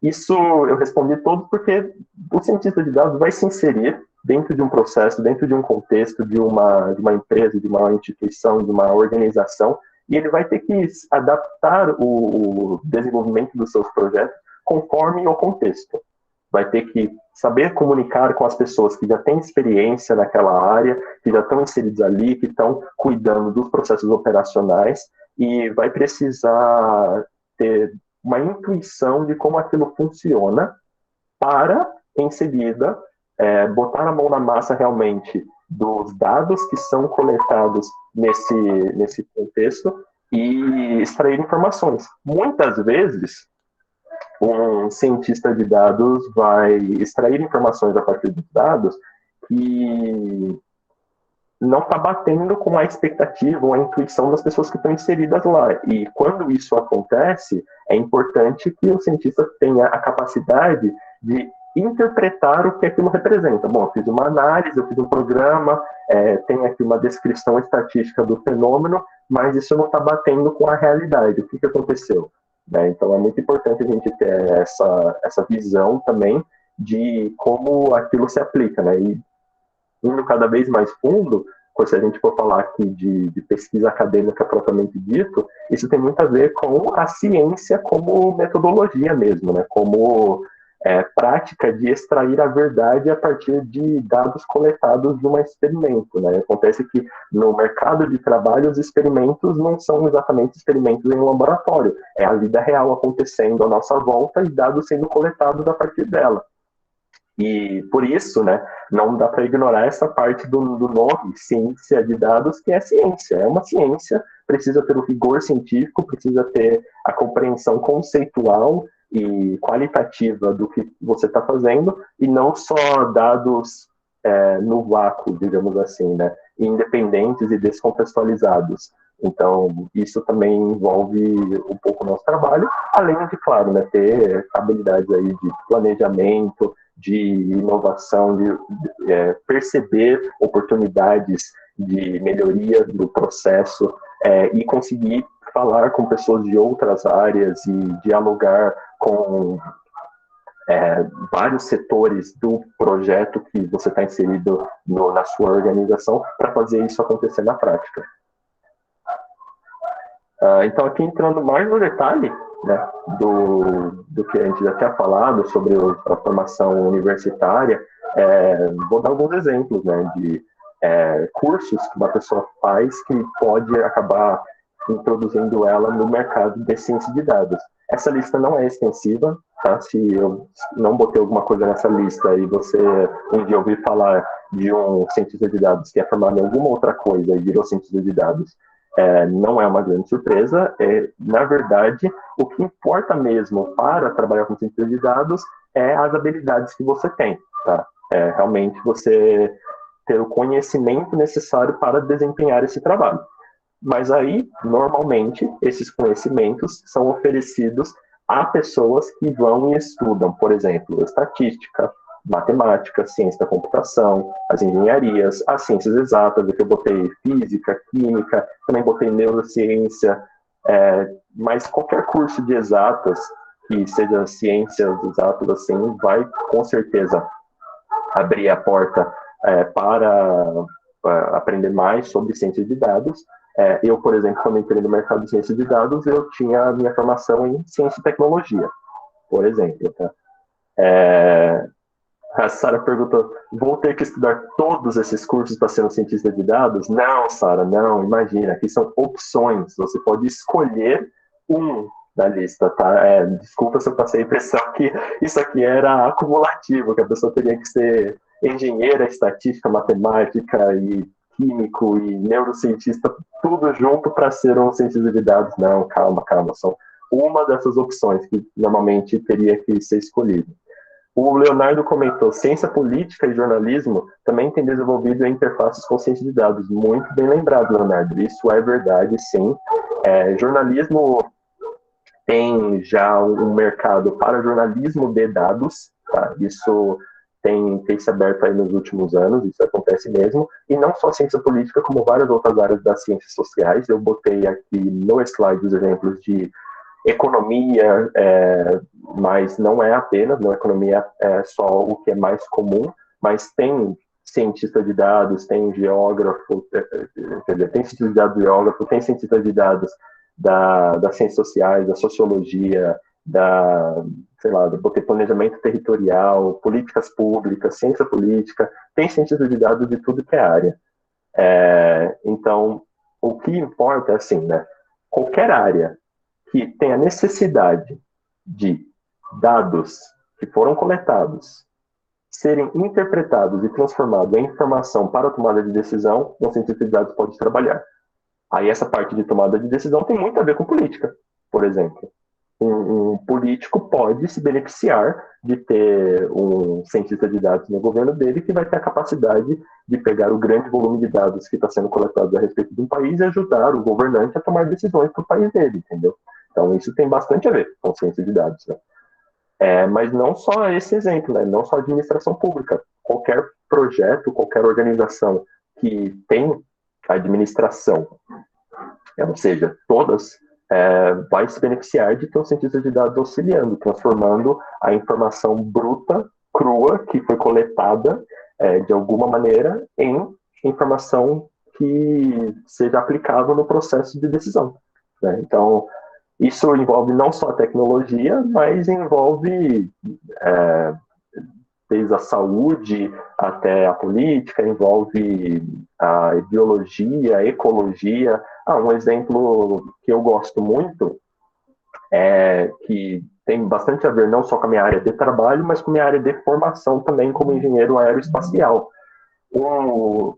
Isso eu respondi todo porque o cientista de dados vai se inserir dentro de um processo, dentro de um contexto, de uma empresa, de uma instituição, de uma organização, e ele vai ter que adaptar o desenvolvimento dos seus projetos conforme o contexto. Vai ter que saber comunicar com as pessoas que já têm experiência naquela área, que já estão inseridos ali, que estão cuidando dos processos operacionais, e vai precisar ter uma intuição de como aquilo funciona para, em seguida, botar a mão na massa realmente dos dados que são coletados nesse contexto e extrair informações. Muitas vezes, um cientista de dados vai extrair informações a partir dos dados que não está batendo com a expectativa ou a intuição das pessoas que estão inseridas lá. E quando isso acontece, é importante que o cientista tenha a capacidade de interpretar o que aquilo representa. Bom, eu fiz uma análise, eu fiz um programa, tem aqui uma descrição estatística do fenômeno, mas isso não está batendo com a realidade. O que aconteceu? Então é muito importante a gente ter essa visão também de como aquilo se aplica, né? E indo cada vez mais fundo, se a gente for falar aqui de pesquisa acadêmica propriamente dito, isso tem muito a ver com a ciência como metodologia mesmo, né? Como prática de extrair a verdade a partir de dados coletados de um experimento, né? Acontece que no mercado de trabalho os experimentos não são exatamente experimentos em um laboratório, é a vida real acontecendo à nossa volta e dados sendo coletados a partir dela. E por isso, né, não dá para ignorar essa parte do nome, ciência de dados, que é ciência, é uma ciência, precisa ter o rigor científico, precisa ter a compreensão conceitual e qualitativa do que você está fazendo, e não só dados no vácuo, digamos assim, né, independentes e descontextualizados. Então, isso também envolve um pouco o nosso trabalho, além de, claro, né, ter habilidades aí de planejamento, de inovação, de perceber oportunidades de melhoria do processo e conseguir falar com pessoas de outras áreas e dialogar com vários setores do projeto que você está inserido na sua organização para fazer isso acontecer na prática. Então, aqui entrando mais no detalhe, né, do que a gente já tinha falado sobre a formação universitária, vou dar alguns exemplos, né, de cursos que uma pessoa faz que pode acabar introduzindo ela no mercado de ciência de dados. Essa lista não é extensiva, tá? Se eu não botei alguma coisa nessa lista e você um dia ouvir falar de um cientista de dados que é formado em alguma outra coisa e virou cientista de dados, não é uma grande surpresa. Na verdade, o que importa mesmo para trabalhar com cientista de dados é as habilidades que você tem, tá? Realmente você ter o conhecimento necessário para desempenhar esse trabalho. Mas aí, normalmente, esses conhecimentos são oferecidos a pessoas que vão e estudam, por exemplo, estatística, matemática, ciência da computação, as engenharias, as ciências exatas, que eu botei física, química, também botei neurociência, mas qualquer curso de exatas que seja ciências exatas assim, vai com certeza abrir a porta para aprender mais sobre ciência de dados. Eu, por exemplo, quando entrei no mercado de ciência de dados, eu tinha a minha formação em ciência e tecnologia, por exemplo. Tá? A Sara perguntou, vou ter que estudar todos esses cursos para ser um cientista de dados? Não, Sara, não, imagina, aqui são opções, você pode escolher um da lista, tá? Desculpa se eu passei a impressão que isso aqui era acumulativo, que a pessoa teria que ser engenheira, estatística, matemática e químico e neurocientista, tudo junto para ser um cientista de dados. Não, calma, são uma dessas opções que normalmente teria que ser escolhida. O Leonardo comentou, ciência política e jornalismo também tem desenvolvido interfaces com ciência de dados. Muito bem lembrado, Leonardo. Isso é verdade, sim. Jornalismo tem já um mercado para jornalismo de dados. Tá? Isso tem se aberto aí nos últimos anos, isso acontece mesmo. E não só ciência política, como várias outras áreas das ciências sociais. Eu botei aqui no slide os exemplos de economia, mas não é apenas, não, economia é só o que é mais comum, mas tem cientista de dados, tem geógrafo, quer dizer, tem cientista de dados geógrafo, tem cientista de dados das ciências sociais, da sociologia, do planejamento territorial, políticas públicas, ciência política, tem cientista de dados de tudo que é área. Então, o que importa é assim, né? Qualquer área que tem a necessidade de dados que foram coletados serem interpretados e transformados em informação para a tomada de decisão, um cientista de dados pode trabalhar. Aí essa parte de tomada de decisão tem muito a ver com política, por exemplo. Um político pode se beneficiar de ter um cientista de dados no governo dele que vai ter a capacidade de pegar o grande volume de dados que está sendo coletado a respeito de um país e ajudar o governante a tomar decisões para o país dele, entendeu? Então, isso tem bastante a ver com ciência de dados. Né? Mas não só esse exemplo, né? Não só a administração pública. Qualquer projeto, qualquer organização que tem administração, ou seja, todas, vai se beneficiar de ter um cientista de dados auxiliando, transformando a informação bruta, crua, que foi coletada de alguma maneira, em informação que seja aplicável no processo de decisão. Né? Então, isso envolve não só a tecnologia, mas envolve desde a saúde até a política, envolve a ideologia, a ecologia. Um exemplo que eu gosto muito que tem bastante a ver não só com a minha área de trabalho, mas com a minha área de formação também como engenheiro aeroespacial. O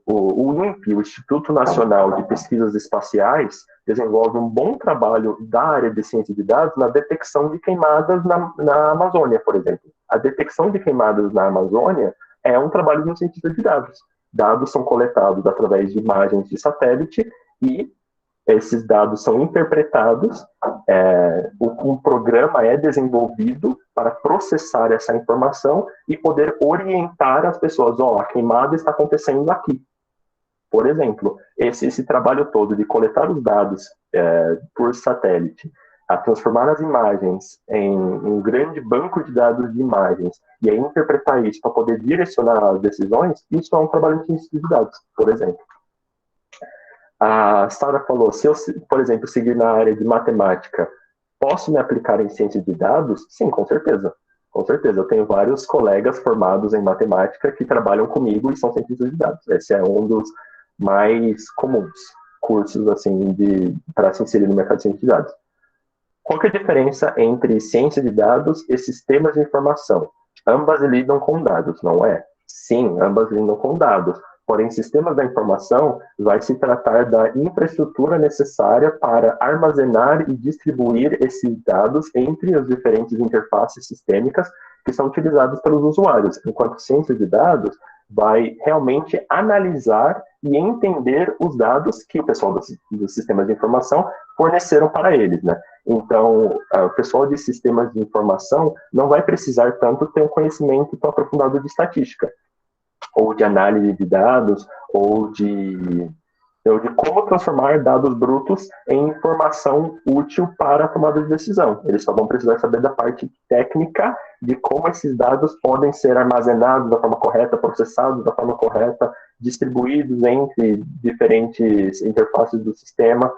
INPE, o Instituto Nacional de Pesquisas Espaciais, desenvolve um bom trabalho da área de ciência de dados na detecção de queimadas na Amazônia, por exemplo. A detecção de queimadas na Amazônia é um trabalho de um cientista de dados. Dados são coletados através de imagens de satélite e esses dados são interpretados, um programa é desenvolvido para processar essa informação e poder orientar as pessoas, a queimada está acontecendo aqui. Por exemplo, esse trabalho todo de coletar os dados por satélite, a transformar as imagens em um grande banco de dados de imagens e aí interpretar isso para poder direcionar as decisões, isso é um trabalho de ciência de dados, por exemplo. A Sara falou, se eu, por exemplo, seguir na área de matemática, posso me aplicar em ciência de dados? Sim, com certeza. Com certeza. Eu tenho vários colegas formados em matemática que trabalham comigo e são cientistas de dados. Esse é um dos mais comuns cursos assim, para se inserir no mercado de ciência de dados. Qual que é a diferença entre ciência de dados e sistemas de informação? Ambas lidam com dados, não é? Sim, ambas lidam com dados. Porém, sistemas da informação vai se tratar da infraestrutura necessária para armazenar e distribuir esses dados entre as diferentes interfaces sistêmicas que são utilizadas pelos usuários, enquanto ciência de dados vai realmente analisar e entender os dados que o pessoal dos sistemas de informação forneceram para eles, né? Então, o pessoal de sistemas de informação não vai precisar tanto ter um conhecimento tão aprofundado de estatística, ou de análise de dados, ou de de como transformar dados brutos em informação útil para a tomada de decisão. Eles só vão precisar saber da parte técnica de como esses dados podem ser armazenados da forma correta, processados da forma correta, distribuídos entre diferentes interfaces do sistema.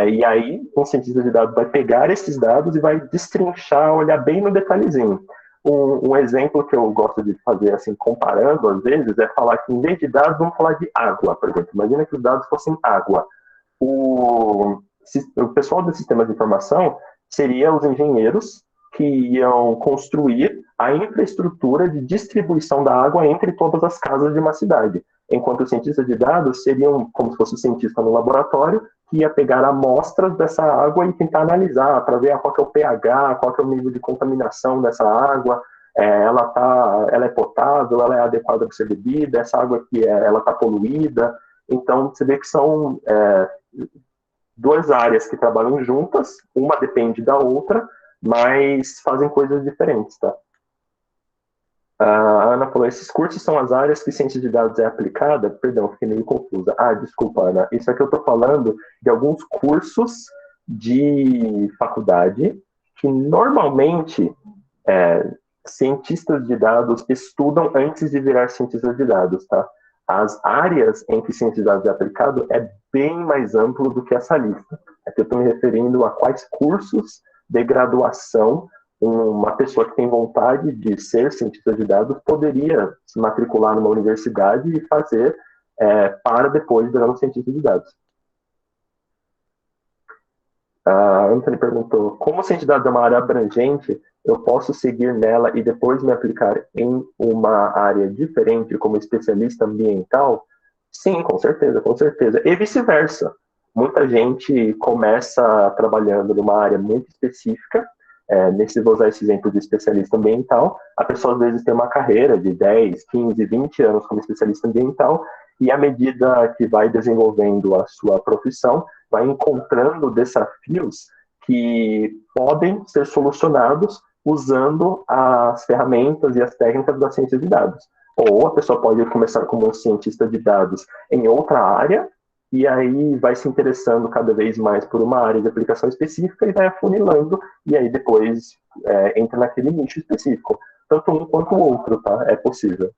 E aí, um cientista de dados vai pegar esses dados e vai destrinchar, olhar bem no detalhezinho. Um exemplo que eu gosto de fazer, assim, comparando às vezes, é falar que em vez de dados, vamos falar de água, por exemplo. Imagina que os dados fossem água. O pessoal dos sistemas de informação seria os engenheiros que iam construir a infraestrutura de distribuição da água entre todas as casas de uma cidade. Enquanto os cientistas de dados seriam como se fosse um cientista no laboratório que ia pegar amostras dessa água e tentar analisar para ver qual que é o pH, qual que é o nível de contaminação dessa água, ela é potável, ela é adequada para ser bebida, essa água aqui ela está poluída. Então, você vê que são duas áreas que trabalham juntas, uma depende da outra, mas fazem coisas diferentes, tá? A Ana falou, esses cursos são as áreas que ciência de dados é aplicada? Perdão, fiquei meio confusa. Desculpa, Ana. Isso aqui eu estou falando de alguns cursos de faculdade que normalmente cientistas de dados estudam antes de virar cientistas de dados, tá? As áreas em que ciência de dados é aplicado é bem mais amplo do que essa lista. Aqui eu estou me referindo a quais cursos de graduação uma pessoa que tem vontade de ser cientista de dados poderia se matricular numa universidade e fazer para depois virar um cientista de dados. A Anthony perguntou, como cientista de dados é uma área abrangente, eu posso seguir nela e depois me aplicar em uma área diferente como especialista ambiental? Sim, com certeza, com certeza. E vice-versa. Muita gente começa trabalhando numa área muito específica. Vou usar esse exemplo de especialista ambiental, a pessoa às vezes tem uma carreira de 10, 15, 20 anos como especialista ambiental e à medida que vai desenvolvendo a sua profissão, vai encontrando desafios que podem ser solucionados usando as ferramentas e as técnicas da ciência de dados. Ou a pessoa pode começar como um cientista de dados em outra área e aí vai se interessando cada vez mais por uma área de aplicação específica e vai afunilando, e aí depois entra naquele nicho específico. Tanto um quanto o outro, tá? É possível.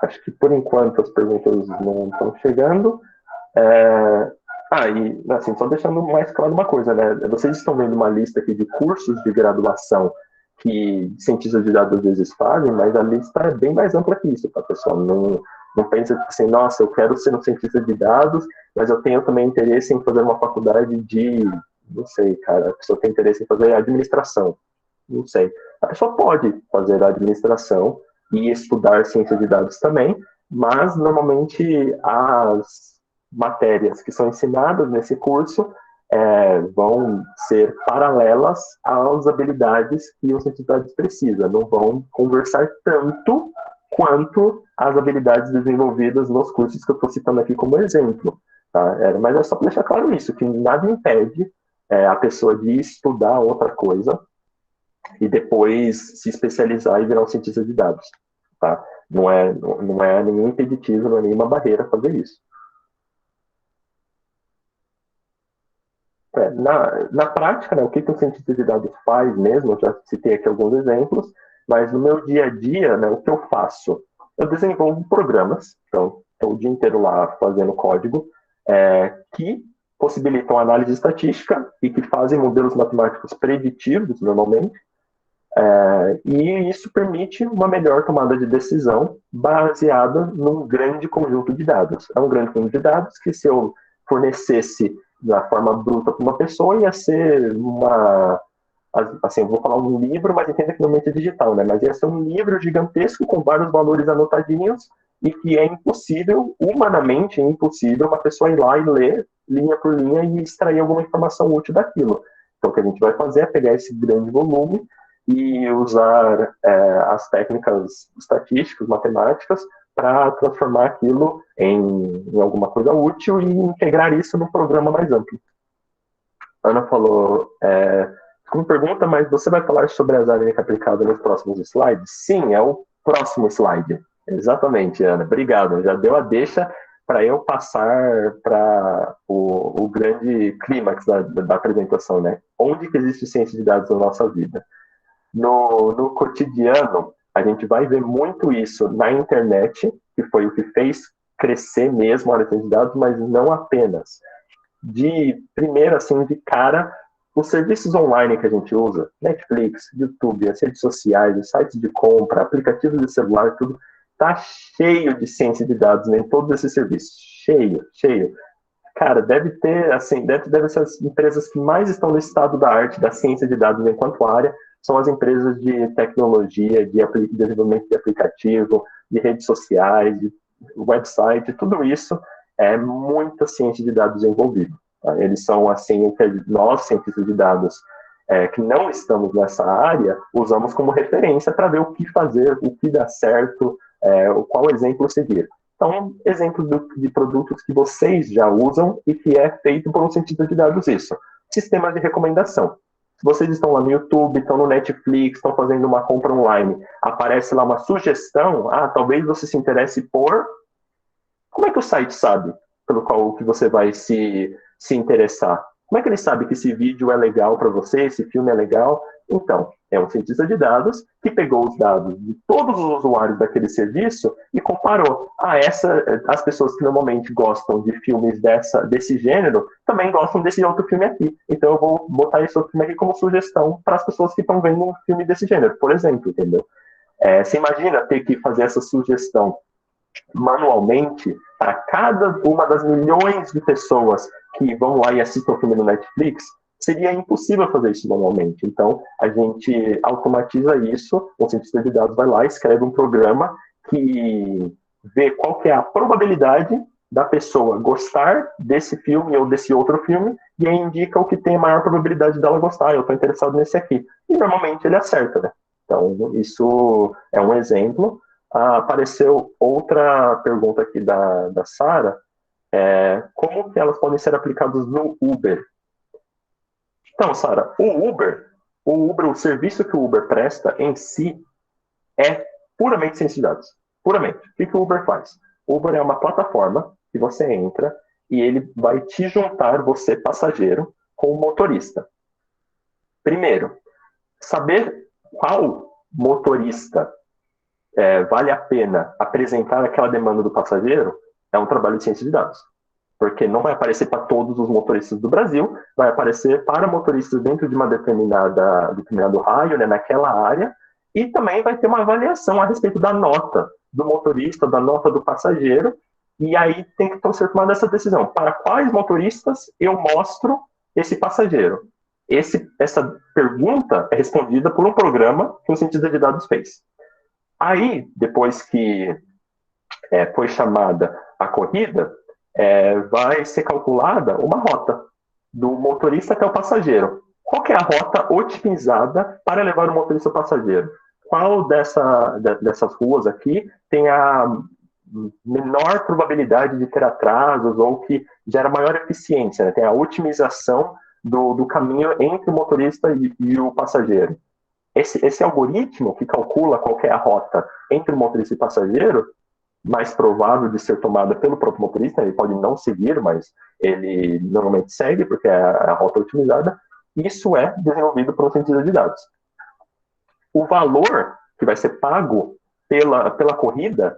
Acho que por enquanto as perguntas não estão chegando. E assim, só deixando mais claro uma coisa, né? Vocês estão vendo uma lista aqui de cursos de graduação que cientistas de dados às vezes fazem, mas a lista é bem mais ampla que isso, tá, pessoal? Não pensa assim, nossa, eu quero ser um cientista de dados, mas eu tenho também interesse em fazer uma faculdade de, não sei, cara, a pessoa tem interesse em fazer administração, não sei. A pessoa pode fazer administração e estudar ciência de dados também, mas normalmente as matérias que são ensinadas nesse curso vão ser paralelas às habilidades que o cientista de dados precisa, não vão conversar tanto quanto as habilidades desenvolvidas nos cursos que eu estou citando aqui como exemplo. Tá? Mas é só para deixar claro isso, que nada impede a pessoa de estudar outra coisa e depois se especializar e virar um cientista de dados. Tá? Não é nenhum impeditivo, não é nenhuma barreira fazer isso. Na prática, né, o que um cientista de dados faz mesmo, eu já citei aqui alguns exemplos, mas no meu dia a dia, né, o que eu faço? Eu desenvolvo programas, então estou o dia inteiro lá fazendo código, que possibilitam análise estatística e que fazem modelos matemáticos preditivos, normalmente, e isso permite uma melhor tomada de decisão baseada num grande conjunto de dados. É um grande conjunto de dados que, se eu fornecesse da forma bruta para uma pessoa, ia ser assim, eu vou falar um livro, mas entenda que normalmente é digital, né? Mas ia ser um livro gigantesco com vários valores anotadinhos e que é impossível, humanamente impossível, uma pessoa ir lá e ler linha por linha e extrair alguma informação útil daquilo. Então, o que a gente vai fazer é pegar esse grande volume e usar as técnicas estatísticas, matemáticas, para transformar aquilo em alguma coisa útil e integrar isso num programa mais amplo. A Ana falou, como pergunta, mas você vai falar sobre as áreas aplicadas nos próximos slides? Sim, é o próximo slide. Exatamente, Ana. Obrigado. Já deu a deixa para eu passar para o grande clímax da apresentação, né? Onde que existe ciência de dados na nossa vida? No cotidiano, a gente vai ver muito isso na internet, que foi o que fez crescer mesmo a área de ciência de dados, mas não apenas. Primeiro, assim, de cara, os serviços online que a gente usa, Netflix, YouTube, as redes sociais, os sites de compra, aplicativos de celular, tudo, tá cheio de ciência de dados, né, em todos esses serviços. Cheio, cheio. Cara, deve ter, assim, deve ser as empresas que mais estão no estado da arte da ciência de dados enquanto área, são as empresas de tecnologia, de desenvolvimento de aplicativo, de redes sociais, de website, tudo isso é muita ciência de dados envolvida. Tá? Eles são, assim, o que nós, cientistas de dados, que não estamos nessa área, usamos como referência para ver o que fazer, o que dá certo, qual exemplo seguir. Então, exemplos de produtos que vocês já usam e que é feito por um cientista de dados isso. Sistemas de recomendação. Se vocês estão lá no YouTube, estão no Netflix, estão fazendo uma compra online, aparece lá uma sugestão, talvez você se interesse por... Como é que o site sabe pelo qual que você vai se interessar? Como é que ele sabe que esse vídeo é legal para você, esse filme é legal? Então, é um cientista de dados que pegou os dados de todos os usuários daquele serviço e comparou. As pessoas que normalmente gostam de filmes desse gênero também gostam desse outro filme aqui. Então eu vou botar esse outro filme aqui como sugestão para as pessoas que estão vendo um filme desse gênero, por exemplo, entendeu? Você imagina ter que fazer essa sugestão manualmente para cada uma das milhões de pessoas que vão lá e assistem o filme no Netflix? Seria impossível fazer isso manualmente. Então, a gente automatiza isso, o cientista de dados vai lá, escreve um programa que vê qual que é a probabilidade da pessoa gostar desse filme ou desse outro filme, e aí indica o que tem a maior probabilidade dela gostar. Eu estou interessado nesse aqui. E normalmente ele acerta, né? Então, isso é um exemplo. Apareceu outra pergunta aqui da Sara, como que elas podem ser aplicadas no Uber? Então, Sara, o Uber, o serviço que o Uber presta em si é puramente ciência de dados. Puramente. O que o Uber faz? O Uber é uma plataforma que você entra e ele vai te juntar, você passageiro, com o motorista. Primeiro, saber qual motorista vale a pena apresentar aquela demanda do passageiro é um trabalho de ciência de dados. Porque não vai aparecer para todos os motoristas do Brasil, vai aparecer para motoristas dentro de uma determinado raio, né, naquela área, e também vai ter uma avaliação a respeito da nota do motorista, da nota do passageiro, e aí tem que ser tomada essa decisão. Para quais motoristas eu mostro esse passageiro? Essa pergunta é respondida por um programa que um cientista de dados fez. Aí, depois que foi chamada a corrida, vai ser calculada uma rota do motorista até o passageiro. Qual que é a rota otimizada para levar o motorista ao passageiro? Qual dessas ruas aqui tem a menor probabilidade de ter atrasos ou que gera maior eficiência, né? Tem a otimização do caminho entre o motorista e o passageiro. Esse algoritmo que calcula qual que é a rota entre o motorista e o passageiro, mais provável de ser tomada pelo próprio motorista, ele pode não seguir, mas ele normalmente segue, porque é a rota otimizada. Isso é desenvolvido por um cientista de dados. O valor que vai ser pago pela corrida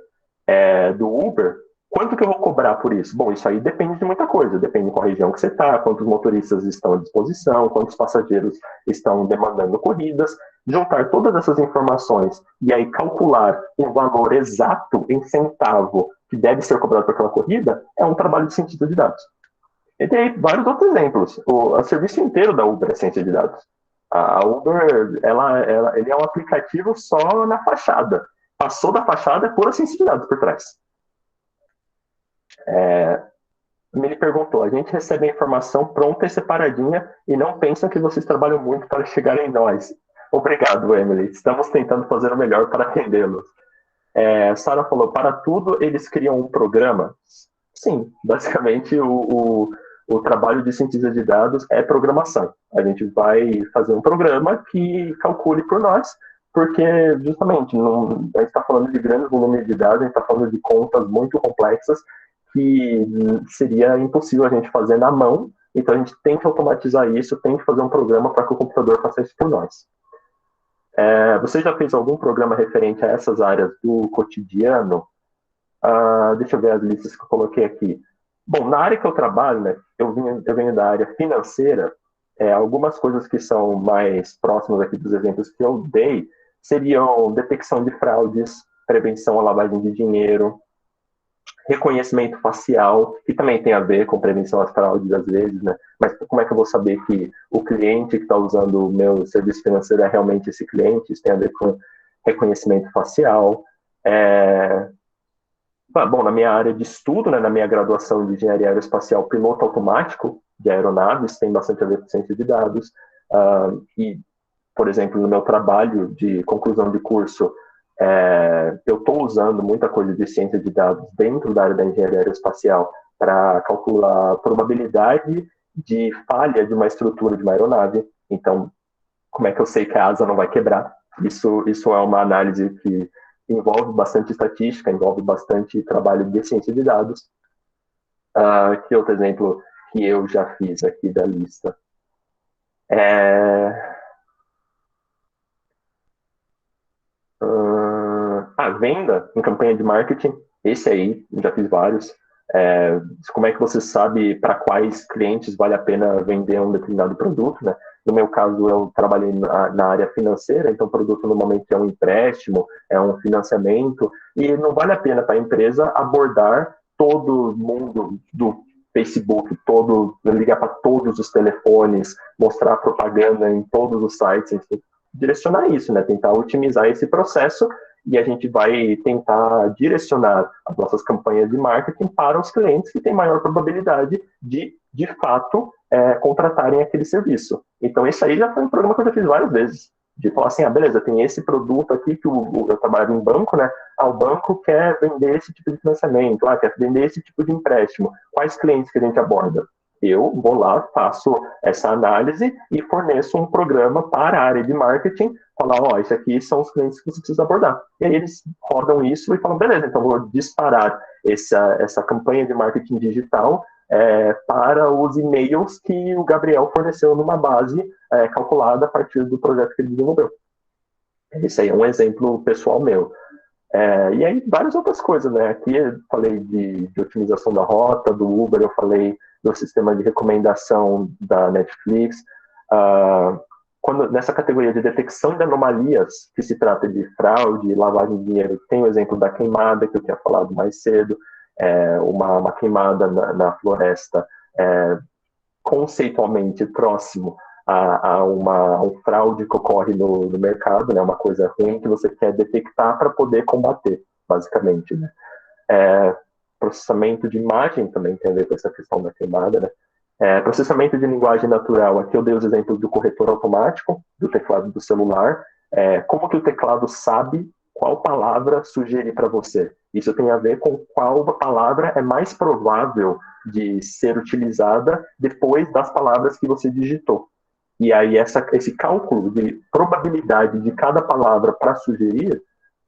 do Uber, quanto que eu vou cobrar por isso? Bom, isso aí depende de muita coisa, depende de qual região que você está, quantos motoristas estão à disposição, quantos passageiros estão demandando corridas, juntar todas essas informações e aí calcular um valor exato em centavo que deve ser cobrado por aquela corrida, é um trabalho de cientista de dados. E tem vários outros exemplos. O serviço inteiro da Uber é ciência de dados. A Uber, ele é um aplicativo só na fachada. Passou da fachada, é pura ciência de dados por trás. Me perguntou, a gente recebe a informação pronta e separadinha e não pensam que vocês trabalham muito para chegar em nós. Obrigado, Emily. Estamos tentando fazer o melhor para atendê-los. Sara falou, para tudo eles criam um programa? Sim, basicamente o trabalho de cientista de dados é programação. A gente vai fazer um programa que calcule por nós porque justamente a gente está falando de grandes volumes de dados, a gente está falando de contas muito complexas que seria impossível a gente fazer na mão, então a gente tem que automatizar isso, tem que fazer um programa para que o computador faça isso por nós. Você já fez algum programa referente a essas áreas do cotidiano? Deixa eu ver as listas que eu coloquei aqui. Bom, na área que eu trabalho, né, eu venho da área financeira, algumas coisas que são mais próximas aqui dos exemplos que eu dei seriam detecção de fraudes, prevenção à lavagem de dinheiro, reconhecimento facial, que também tem a ver com prevenção às fraudes às vezes, né? Mas como é que eu vou saber que o cliente que está usando o meu serviço financeiro é realmente esse cliente? Isso tem a ver com reconhecimento facial. Bom, na minha área de estudo, né, na minha graduação de engenharia aeroespacial, piloto automático de aeronaves, tem bastante a ver com ciência de dados. E, por exemplo, no meu trabalho de conclusão de curso, eu estou usando muita coisa de ciência de dados dentro da área da engenharia aeroespacial para calcular a probabilidade de falha de uma estrutura de uma aeronave. Então, como é que eu sei que a asa não vai quebrar? Isso é uma análise que envolve bastante estatística, envolve bastante trabalho de ciência de dados. Que outro exemplo que eu já fiz aqui da lista? Venda em campanha de marketing, esse aí, já fiz vários. Como é que você sabe para quais clientes vale a pena vender um determinado produto, né? No meu caso, eu trabalhei na área financeira, então o produto normalmente é um empréstimo, é um financiamento, e não vale a pena para a empresa abordar todo mundo do Facebook, ligar para todos os telefones, mostrar propaganda em todos os sites, enfim, direcionar isso, né? Tentar otimizar esse processo e a gente vai tentar direcionar as nossas campanhas de marketing para os clientes que têm maior probabilidade de fato, contratarem aquele serviço. Então, esse aí já foi um programa que eu já fiz várias vezes, de falar assim, beleza, tem esse produto aqui que eu trabalho em banco, né? O banco quer vender esse tipo de financiamento, quer vender esse tipo de empréstimo. Quais clientes que a gente aborda? Eu vou lá, faço essa análise e forneço um programa para a área de marketing, falar, isso aqui são os clientes que você precisa abordar. E aí eles rodam isso e falam, beleza, então vou disparar essa campanha de marketing digital para os e-mails que o Gabriel forneceu numa base calculada a partir do projeto que ele desenvolveu. Esse aí é um exemplo pessoal meu. E aí várias outras coisas, né? Aqui eu falei de otimização da rota, do Uber, eu falei do sistema de recomendação da Netflix. Nessa categoria de detecção de anomalias, que se trata de fraude, lavagem de dinheiro, tem o exemplo da queimada, que eu tinha falado mais cedo, uma queimada na floresta, conceitualmente próximo a um fraude que ocorre no mercado, né? Uma coisa ruim que você quer detectar para poder combater, basicamente, né? Processamento de imagem também tem a ver com essa questão da queimada, né? Processamento de linguagem natural, aqui eu dei os exemplos do corretor automático, do teclado do celular, como que o teclado sabe qual palavra sugerir para você. Isso tem a ver com qual palavra é mais provável de ser utilizada depois das palavras que você digitou. E aí esse cálculo de probabilidade de cada palavra para sugerir,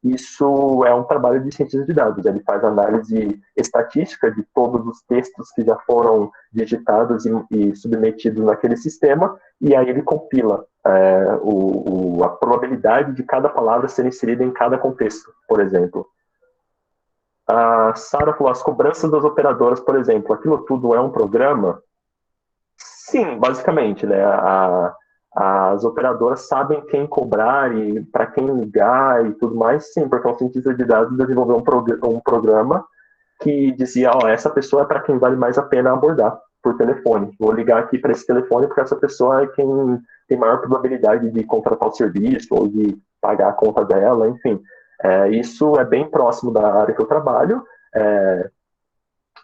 isso é um trabalho de ciência de dados. Ele faz análise estatística de todos os textos que já foram digitados e submetidos naquele sistema, e aí ele compila a probabilidade de cada palavra ser inserida em cada contexto, por exemplo. A Sara falou, as cobranças das operadoras, por exemplo, aquilo tudo é um programa? Sim, basicamente, né? As operadoras sabem quem cobrar e para quem ligar e tudo mais, sim, porque um cientista de dados desenvolveu um programa que dizia, essa pessoa é para quem vale mais a pena abordar por telefone. Vou ligar aqui para esse telefone porque essa pessoa é quem tem maior probabilidade de contratar o serviço ou de pagar a conta dela, enfim. Isso é bem próximo da área que eu trabalho,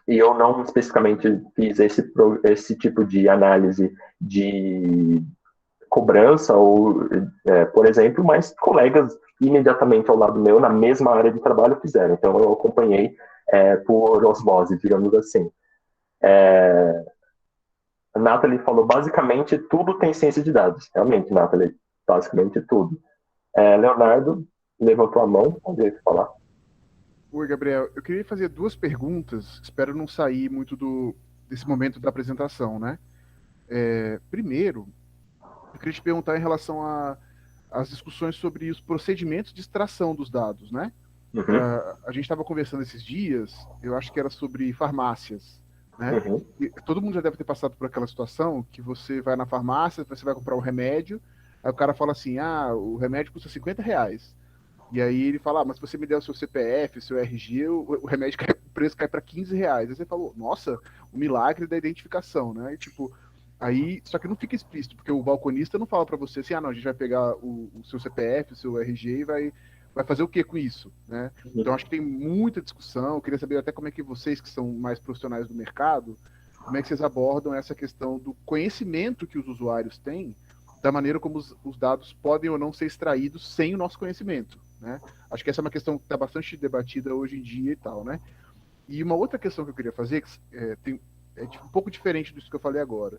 e eu não especificamente fiz esse tipo de análise de cobrança, por exemplo, mas colegas imediatamente ao lado meu, na mesma área de trabalho, fizeram. Então, eu acompanhei por osmose, digamos assim. A Nathalie falou, basicamente, tudo tem ciência de dados. Realmente, Nathalie, basicamente tudo. Leonardo levantou a mão, pode falar. Oi, Gabriel. Eu queria fazer duas perguntas, espero não sair muito desse momento da apresentação, né? Primeiro, eu queria te perguntar em relação às discussões sobre os procedimentos de extração dos dados, né? Uhum, A gente estava conversando esses dias, eu acho que era sobre farmácias, né? uhum, E todo mundo já deve ter passado por aquela situação que você vai na farmácia, você vai comprar um remédio, aí o cara fala assim, o remédio custa R$ 50. E aí ele fala, mas se você me der o seu CPF, seu RG, o remédio o preço cai para R$ 15. Aí você falou, nossa, o milagre da identificação, né? E, tipo, aí, só que não fica explícito, porque o balconista não fala para você assim, não, a gente vai pegar o seu CPF, o seu RG e vai fazer o que com isso, né? Então acho que tem muita discussão, eu queria saber até como é que vocês, que são mais profissionais do mercado, como é que vocês abordam essa questão do conhecimento que os usuários têm, da maneira como os dados podem ou não ser extraídos sem o nosso conhecimento, né? Acho que essa é uma questão que está bastante debatida hoje em dia e tal, né? E uma outra questão que eu queria fazer, um pouco diferente disso que eu falei agora.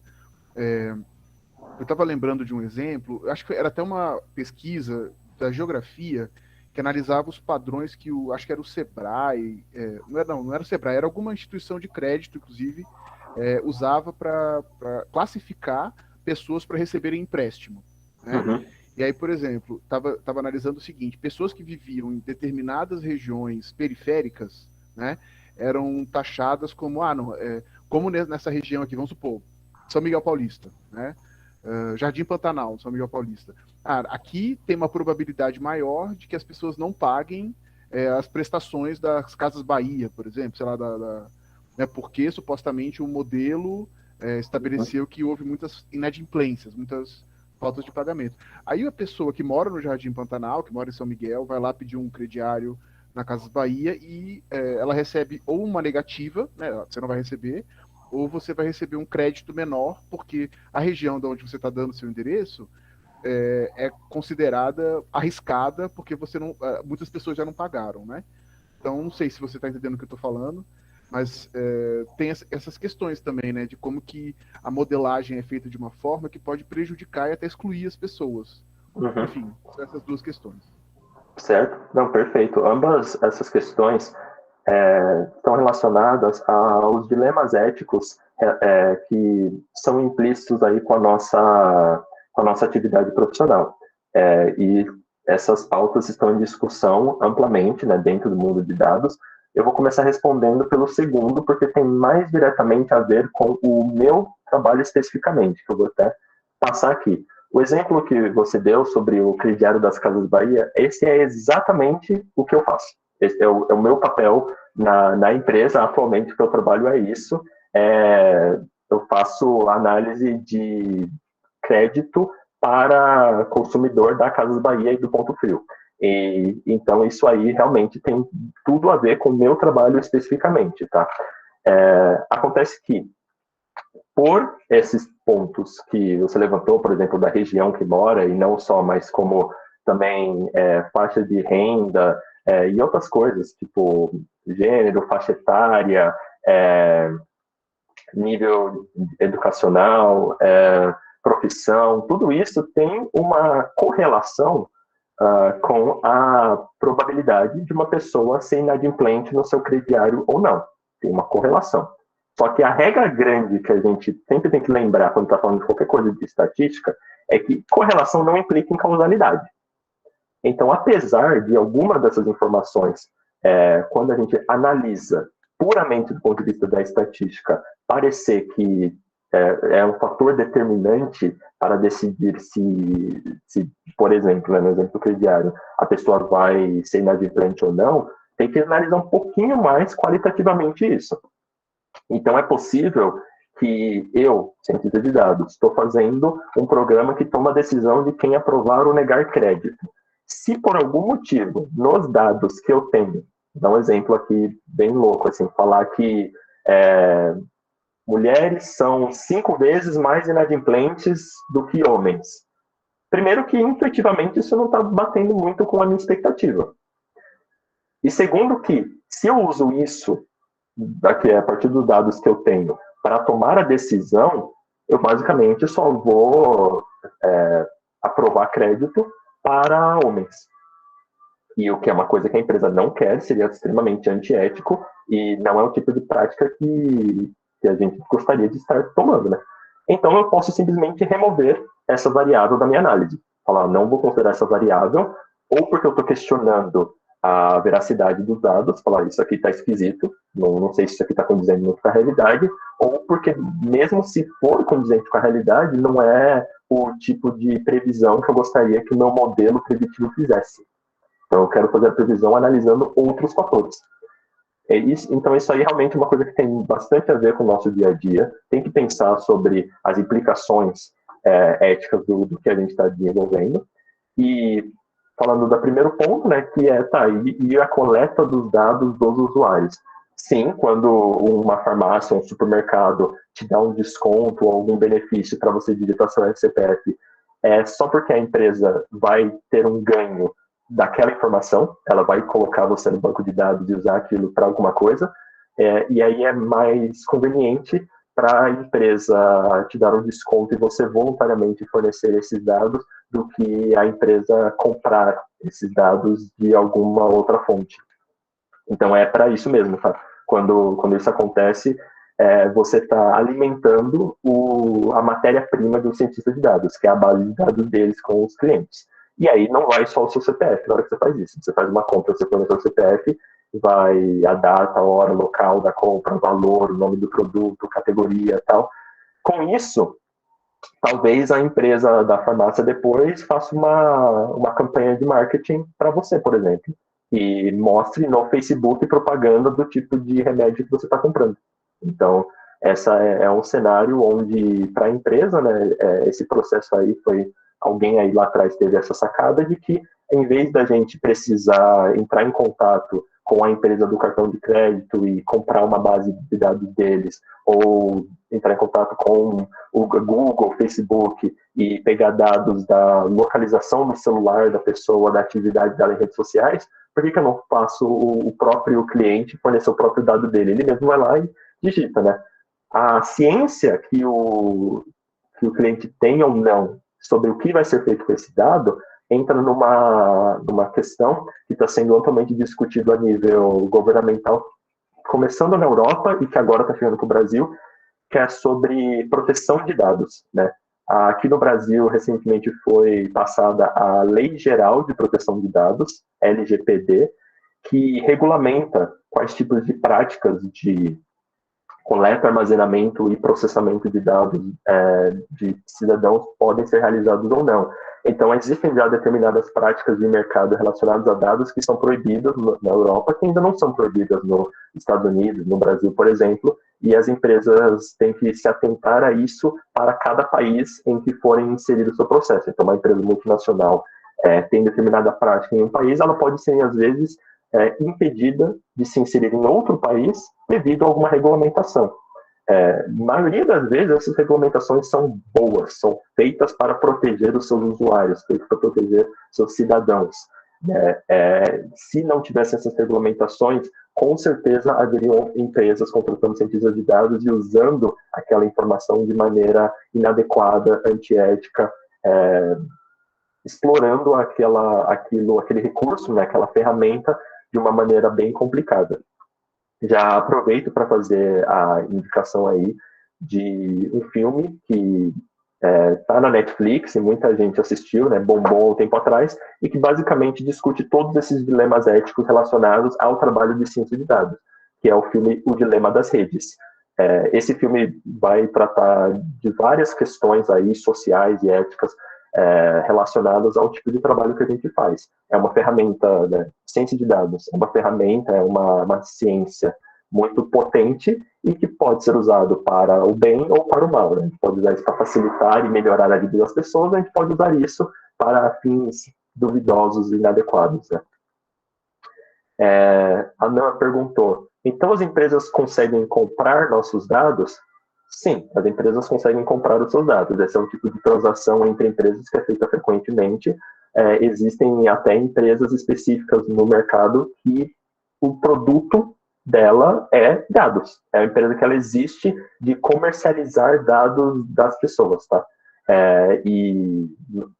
Eu estava lembrando de um exemplo, acho que era até uma pesquisa da geografia que analisava os padrões que acho que era o Sebrae, não era o Sebrae, era alguma instituição de crédito, inclusive, usava para classificar pessoas para receberem empréstimo, né? uhum, E aí, por exemplo, estava analisando o seguinte, pessoas que viviam em determinadas regiões periféricas, né, eram taxadas como, como nessa região aqui, vamos supor, São Miguel Paulista, né? Jardim Pantanal, São Miguel Paulista. Aqui tem uma probabilidade maior de que as pessoas não paguem as prestações das Casas Bahia, por exemplo, sei lá, né, porque supostamente o modelo estabeleceu que houve muitas inadimplências, muitas faltas de pagamento. Aí a pessoa que mora no Jardim Pantanal, que mora em São Miguel, vai lá pedir um crediário na Casas Bahia e ela recebe ou uma negativa, né, você não vai receber, ou você vai receber um crédito menor, porque a região de onde você está dando seu endereço é considerada arriscada, porque muitas pessoas já não pagaram, né? Então, não sei se você está entendendo o que eu estou falando, mas tem essas questões também, né? De como que a modelagem é feita de uma forma que pode prejudicar e até excluir as pessoas. uhum. Enfim, são essas duas questões. Certo? Não, perfeito. Ambas essas questões estão relacionadas aos dilemas éticos que são implícitos aí com a nossa atividade profissional. E essas pautas estão em discussão amplamente, né, dentro do mundo de dados. Eu vou começar respondendo pelo segundo, porque tem mais diretamente a ver com o meu trabalho especificamente, que eu vou até passar aqui. O exemplo que você deu sobre o crediário das Casas Bahia, esse é exatamente o que eu faço. Esse é o meu papel na empresa, atualmente, que eu trabalho é isso. Eu faço análise de crédito para consumidor da Casas Bahia e do Ponto Frio. Então, isso aí realmente tem tudo a ver com o meu trabalho especificamente, tá? Acontece que, por esses pontos que você levantou, por exemplo, da região que mora, e não só, mas como também faixa de renda e outras coisas, tipo gênero, faixa etária, nível educacional, profissão, tudo isso tem uma correlação com a probabilidade de uma pessoa ser inadimplente no seu crediário ou não. Tem uma correlação. Só que a regra grande que a gente sempre tem que lembrar quando está falando de qualquer coisa de estatística é que correlação não implica em causalidade. Então, apesar de alguma dessas informações, quando a gente analisa puramente do ponto de vista da estatística, parecer que é um fator determinante para decidir se por exemplo, no exemplo crediário, a pessoa vai ser inadimplente ou não, tem que analisar um pouquinho mais qualitativamente isso. Então, é possível que eu, cientista de dados, estou fazendo um programa que toma a decisão de quem aprovar ou negar crédito. Se por algum motivo, nos dados que eu tenho, dá um exemplo aqui bem louco, assim, falar que mulheres são 5 vezes mais inadimplentes do que homens. Primeiro que, intuitivamente, isso não está batendo muito com a minha expectativa. E segundo que, se eu uso isso, a partir dos dados que eu tenho, para tomar a decisão, eu basicamente só vou aprovar crédito para homens. E o que é uma coisa que a empresa não quer, seria extremamente antiético, e não é o tipo de prática que a gente gostaria de estar tomando, né? Então eu posso simplesmente remover essa variável da minha análise. Falar, não vou considerar essa variável, ou porque eu estou questionando a veracidade dos dados, falar, isso aqui está esquisito, não sei se isso aqui está condizente muito com a realidade, ou porque mesmo se for condizente com a realidade, não é o tipo de previsão que eu gostaria que o meu modelo preditivo fizesse. Então, eu quero fazer a previsão analisando outros fatores. Então, isso aí realmente é uma coisa que tem bastante a ver com o nosso dia a dia. Tem que pensar sobre as implicações éticas do que a gente está desenvolvendo. E falando do primeiro ponto, né, que é e a coleta dos dados dos usuários. Sim, quando uma farmácia, um supermercado te dá um desconto ou algum benefício para você digitar seu CPF, é só porque a empresa vai ter um ganho daquela informação, ela vai colocar você no banco de dados e usar aquilo para alguma coisa, e aí é mais conveniente para a empresa te dar um desconto e você voluntariamente fornecer esses dados do que a empresa comprar esses dados de alguma outra fonte. Então é para isso mesmo, tá? Quando isso acontece, você está alimentando a matéria-prima do cientista de dados, que é a base de dados deles com os clientes. E aí não vai só o seu CPF na hora que você faz isso. Você faz uma compra, você põe o seu CPF, vai a data, a hora, o local da compra, o valor, o nome do produto, categoria e tal. Com isso, talvez a empresa da farmácia depois faça uma campanha de marketing para você, por exemplo, e mostre no Facebook propaganda do tipo de remédio que você está comprando. Então, essa é um cenário onde, para a empresa, né, esse processo aí foi alguém aí lá atrás teve essa sacada de que, em vez da gente precisar entrar em contato com a empresa do cartão de crédito e comprar uma base de dados deles, ou entrar em contato com o Google, o Facebook, e pegar dados da localização do celular da pessoa, da atividade dela em redes sociais, por que eu não faço o próprio cliente fornecer o próprio dado dele? Ele mesmo vai lá e digita, né? A ciência que o cliente tem ou não sobre o que vai ser feito com esse dado entra numa questão que está sendo amplamente discutido a nível governamental, começando na Europa e que agora está chegando para o Brasil, que é sobre proteção de dados, né? Aqui no Brasil, recentemente foi passada a Lei Geral de Proteção de Dados, LGPD, que regulamenta quais tipos de práticas de coleta, armazenamento e processamento de dados de cidadãos podem ser realizados ou não. Então, existem já determinadas práticas de mercado relacionadas a dados que são proibidas na Europa, que ainda não são proibidas nos Estados Unidos, no Brasil, por exemplo, e as empresas têm que se atentar a isso para cada país em que forem inserir o seu processo. Então, uma empresa multinacional tem determinada prática em um país, ela pode ser, às vezes, impedida de se inserir em outro país devido a alguma regulamentação. Na maioria das vezes, essas regulamentações são boas, são feitas para proteger os seus usuários, feitas para proteger seus cidadãos. Se não tivessem essas regulamentações, com certeza haveriam empresas contratando cientistas de dados e usando aquela informação de maneira inadequada, antiética, explorando aquele recurso, né, aquela ferramenta, de uma maneira bem complicada. Já aproveito para fazer a indicação aí de um filme que está na Netflix e muita gente assistiu, né, bombou um tempo atrás, e que basicamente discute todos esses dilemas éticos relacionados ao trabalho de ciência de dados, que é o filme O Dilema das Redes. Esse filme vai tratar de várias questões aí sociais e éticas relacionadas ao tipo de trabalho que a gente faz. É uma ferramenta, né, ciência de dados, é uma ferramenta, é uma ciência muito potente e que pode ser usado para o bem ou para o mal. Né? A gente pode usar isso para facilitar e melhorar a vida das pessoas, a gente pode usar isso para fins duvidosos e inadequados. Né? A Nana perguntou, então as empresas conseguem comprar nossos dados? Sim, as empresas conseguem comprar os seus dados. Esse é um tipo de transação entre empresas que é feita frequentemente. Existem até empresas específicas no mercado que o produto dela é dados. É uma empresa que ela existe de comercializar dados das pessoas, tá? E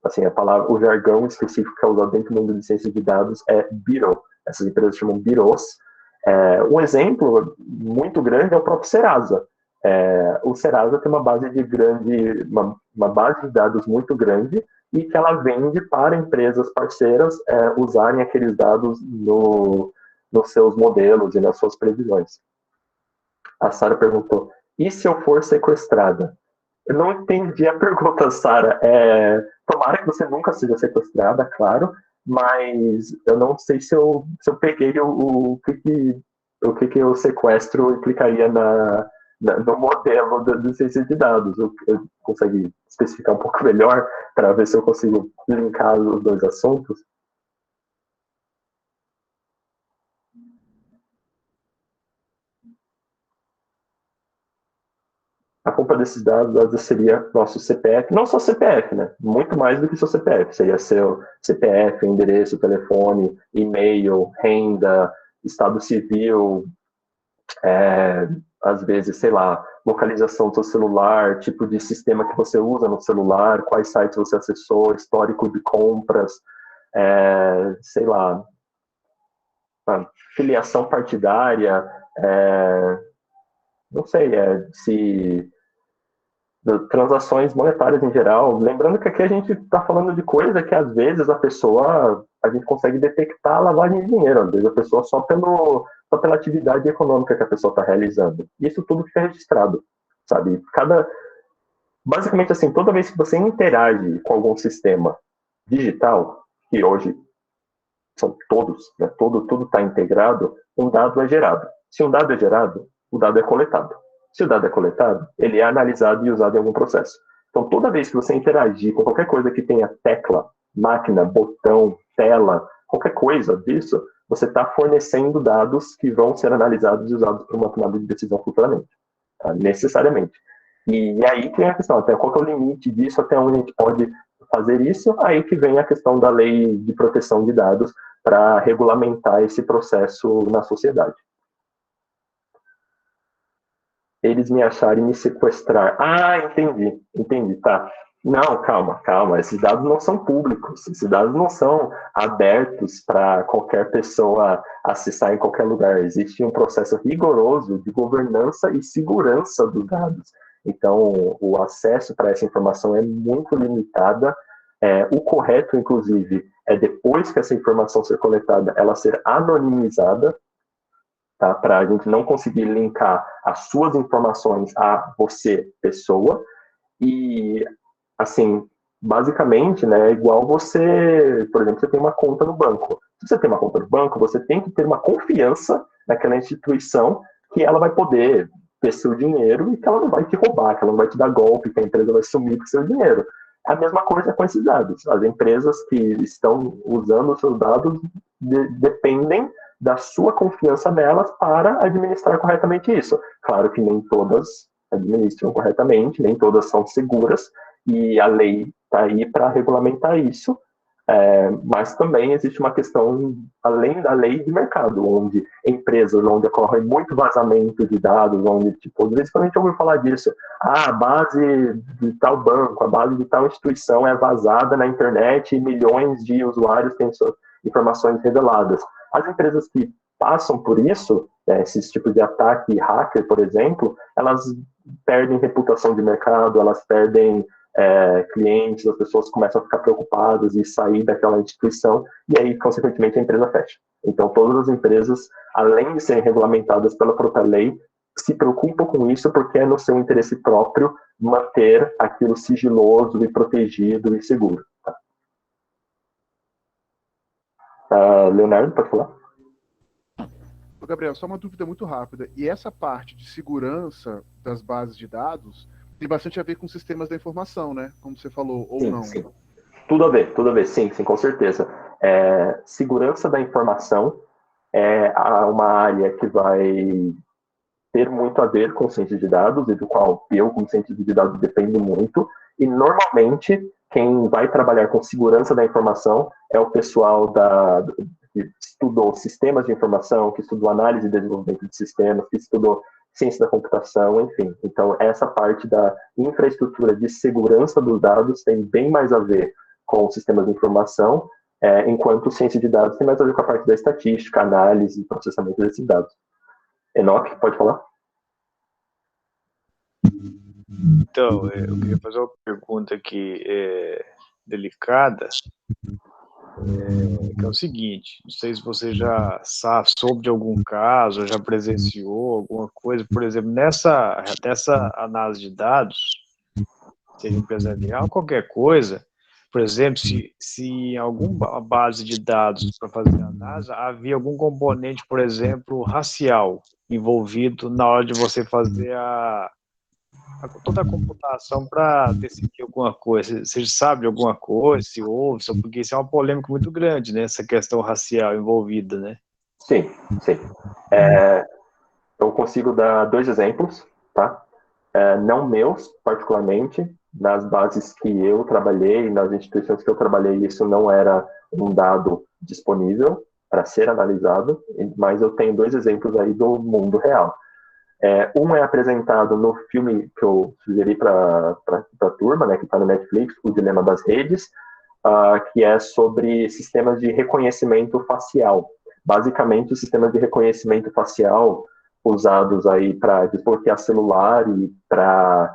assim, o jargão específico que é usado dentro do mundo de ciência de dados é bureau. Essas empresas chamam bureaus. Um exemplo muito grande é o próprio Serasa. O Serasa tem uma base de dados muito grande e que ela vende para empresas parceiras usarem aqueles dados nos seus modelos e nas suas previsões. A Sara perguntou, e se eu for sequestrada? Eu não entendi a pergunta, Sara. Tomara que você nunca seja sequestrada, claro, mas eu não sei se eu peguei o que o sequestro implicaria no modelo de ciência de dados. Eu consegue especificar um pouco melhor para ver se eu consigo linkar os dois assuntos? A culpa desses dados seria nosso CPF, não só CPF, né? Muito mais do que seu CPF. Seria seu CPF, endereço, telefone, e-mail, renda, estado civil, às vezes, sei lá, localização do seu celular, tipo de sistema que você usa no celular, quais sites você acessou, histórico de compras, sei lá, filiação partidária, não sei, se transações monetárias em geral. Lembrando que aqui a gente está falando de coisa que às vezes a gente consegue detectar a lavagem de dinheiro, às vezes a pessoa só pela atividade econômica que a pessoa está realizando. Isso tudo fica registrado, sabe? Basicamente assim, toda vez que você interage com algum sistema digital, que hoje são todos, né, tudo está integrado, um dado é gerado. Se um dado é gerado, o dado é coletado. Se o dado é coletado, ele é analisado e usado em algum processo. Então, toda vez que você interagir com qualquer coisa que tenha tecla, máquina, botão, tela, qualquer coisa disso, você está fornecendo dados que vão ser analisados e usados para uma tomada de decisão futuramente, tá? Necessariamente. E aí tem a questão, até qual que é o limite disso, até onde a gente pode fazer isso, aí que vem a questão da lei de proteção de dados para regulamentar esse processo na sociedade. Eles me acharem e me sequestrar. Ah, entendi, tá. Não, calma, esses dados não são públicos, esses dados não são abertos para qualquer pessoa acessar em qualquer lugar. Existe um processo rigoroso de governança e segurança dos dados. Então, o acesso para essa informação é muito limitada. O correto, inclusive, é depois que essa informação ser coletada, ela ser anonimizada, tá? Para a gente não conseguir linkar as suas informações a você, pessoa. E, assim, basicamente, né, é igual você, por exemplo, você tem uma conta no banco. Se você tem uma conta no banco, você tem que ter uma confiança naquela instituição que ela vai poder ter seu dinheiro e que ela não vai te roubar, que ela não vai te dar golpe, que a empresa vai sumir com seu dinheiro. A mesma coisa com esses dados. As empresas que estão usando os seus dados dependem da sua confiança nelas para administrar corretamente isso. Claro que nem todas administram corretamente, nem todas são seguras, e a lei está aí para regulamentar isso, mas também existe uma questão, além da lei de mercado, onde empresas onde ocorre muito vazamento de dados, onde, tipo, às vezes quando a gente ouve falar disso, a base de tal banco, a base de tal instituição é vazada na internet e milhões de usuários têm suas informações reveladas. As empresas que passam por isso, esses tipos de ataque hacker, por exemplo, elas perdem reputação de mercado, elas perdem clientes, as pessoas começam a ficar preocupadas e sair daquela instituição, e aí, consequentemente, a empresa fecha. Então, todas as empresas, além de serem regulamentadas pela própria lei, se preocupam com isso porque é no seu interesse próprio manter aquilo sigiloso e protegido e seguro. Leonardo, pode falar? Gabriel, só uma dúvida muito rápida. E essa parte de segurança das bases de dados tem bastante a ver com sistemas da informação, né? Como você falou, ou Sim, não? sim. Tudo a ver, sim, com certeza. Segurança da informação é uma área que vai ter muito a ver com ciência de dados, e do qual eu, como cientista de dados, dependo muito, e normalmente quem vai trabalhar com segurança da informação é o pessoal que estudou sistemas de informação, que estudou análise e desenvolvimento de sistemas, que estudou ciência da computação, enfim. Então, essa parte da infraestrutura de segurança dos dados tem bem mais a ver com sistemas de informação, enquanto ciência de dados tem mais a ver com a parte da estatística, análise e processamento desses dados. Enoque, pode falar? Então, eu queria fazer uma pergunta aqui delicada, que é o seguinte, não sei se você já soube de algum caso, já presenciou alguma coisa, por exemplo, nessa análise de dados, seja empresarial, qualquer coisa, por exemplo, se em alguma base de dados para fazer análise, havia algum componente, por exemplo, racial envolvido na hora de você fazer toda a computação para decidir alguma coisa. Você sabe de alguma coisa, se houve, porque isso é uma polêmica muito grande, né? Essa questão racial envolvida, né? Sim. Eu consigo dar 2 exemplos, tá? Não meus, particularmente, nas bases que eu trabalhei, nas instituições que eu trabalhei, isso não era um dado disponível para ser analisado, mas eu tenho 2 exemplos aí do mundo real. Um é apresentado no filme que eu sugeri para a turma, né, que está no Netflix, O Dilema das Redes, que é sobre sistemas de reconhecimento facial. Basicamente, os sistemas de reconhecimento facial usados aí para desbloquear celular e para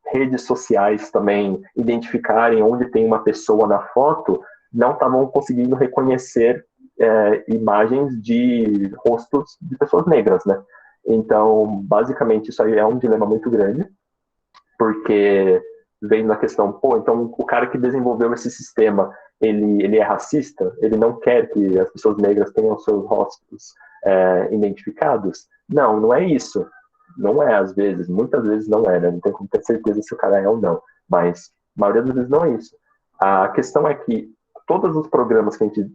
redes sociais também identificarem onde tem uma pessoa na foto, não estavam conseguindo reconhecer imagens de rostos de pessoas negras, né? Então, basicamente, isso aí é um dilema muito grande, porque vem na questão, então o cara que desenvolveu esse sistema, ele é racista? Ele não quer que as pessoas negras tenham seus rostos identificados? Não é isso. Não é, às vezes. Muitas vezes não é, né? Não tem como ter certeza se o cara é ou não. Mas, a maioria das vezes não é isso. A questão é que todos os programas que a gente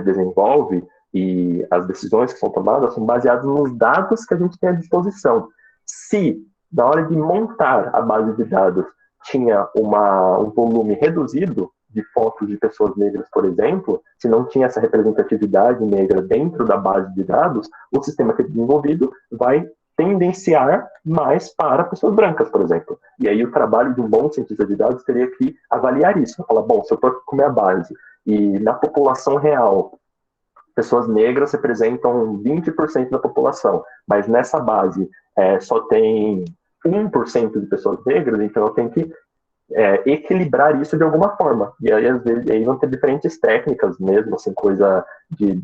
desenvolve e as decisões que são tomadas são baseadas nos dados que a gente tem à disposição. Se, na hora de montar a base de dados, tinha um volume reduzido de fotos de pessoas negras, por exemplo, se não tinha essa representatividade negra dentro da base de dados, o sistema que é desenvolvido vai tendenciar mais para pessoas brancas, por exemplo. E aí o trabalho de um bom cientista de dados teria que avaliar isso. Falar, bom, se eu estou com minha base e na população real pessoas negras representam 20% da população, mas nessa base só tem 1% de pessoas negras, então eu tenho que equilibrar isso de alguma forma. E aí, às vezes, aí vão ter diferentes técnicas mesmo, assim, coisa de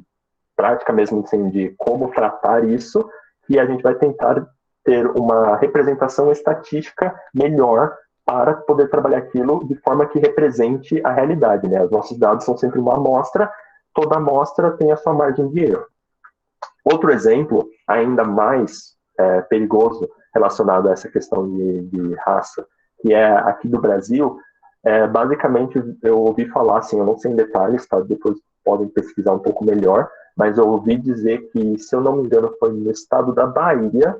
prática mesmo, assim, de como tratar isso, e a gente vai tentar ter uma representação estatística melhor para poder trabalhar aquilo de forma que represente a realidade, né? Os nossos dados são sempre uma amostra, toda amostra tem a sua margem de erro. Outro exemplo, ainda mais perigoso, relacionado a essa questão de raça, que é aqui do Brasil, basicamente eu ouvi falar, assim, eu não sei em detalhes, tá? Depois podem pesquisar um pouco melhor, mas eu ouvi dizer que, se eu não me engano, foi no estado da Bahia,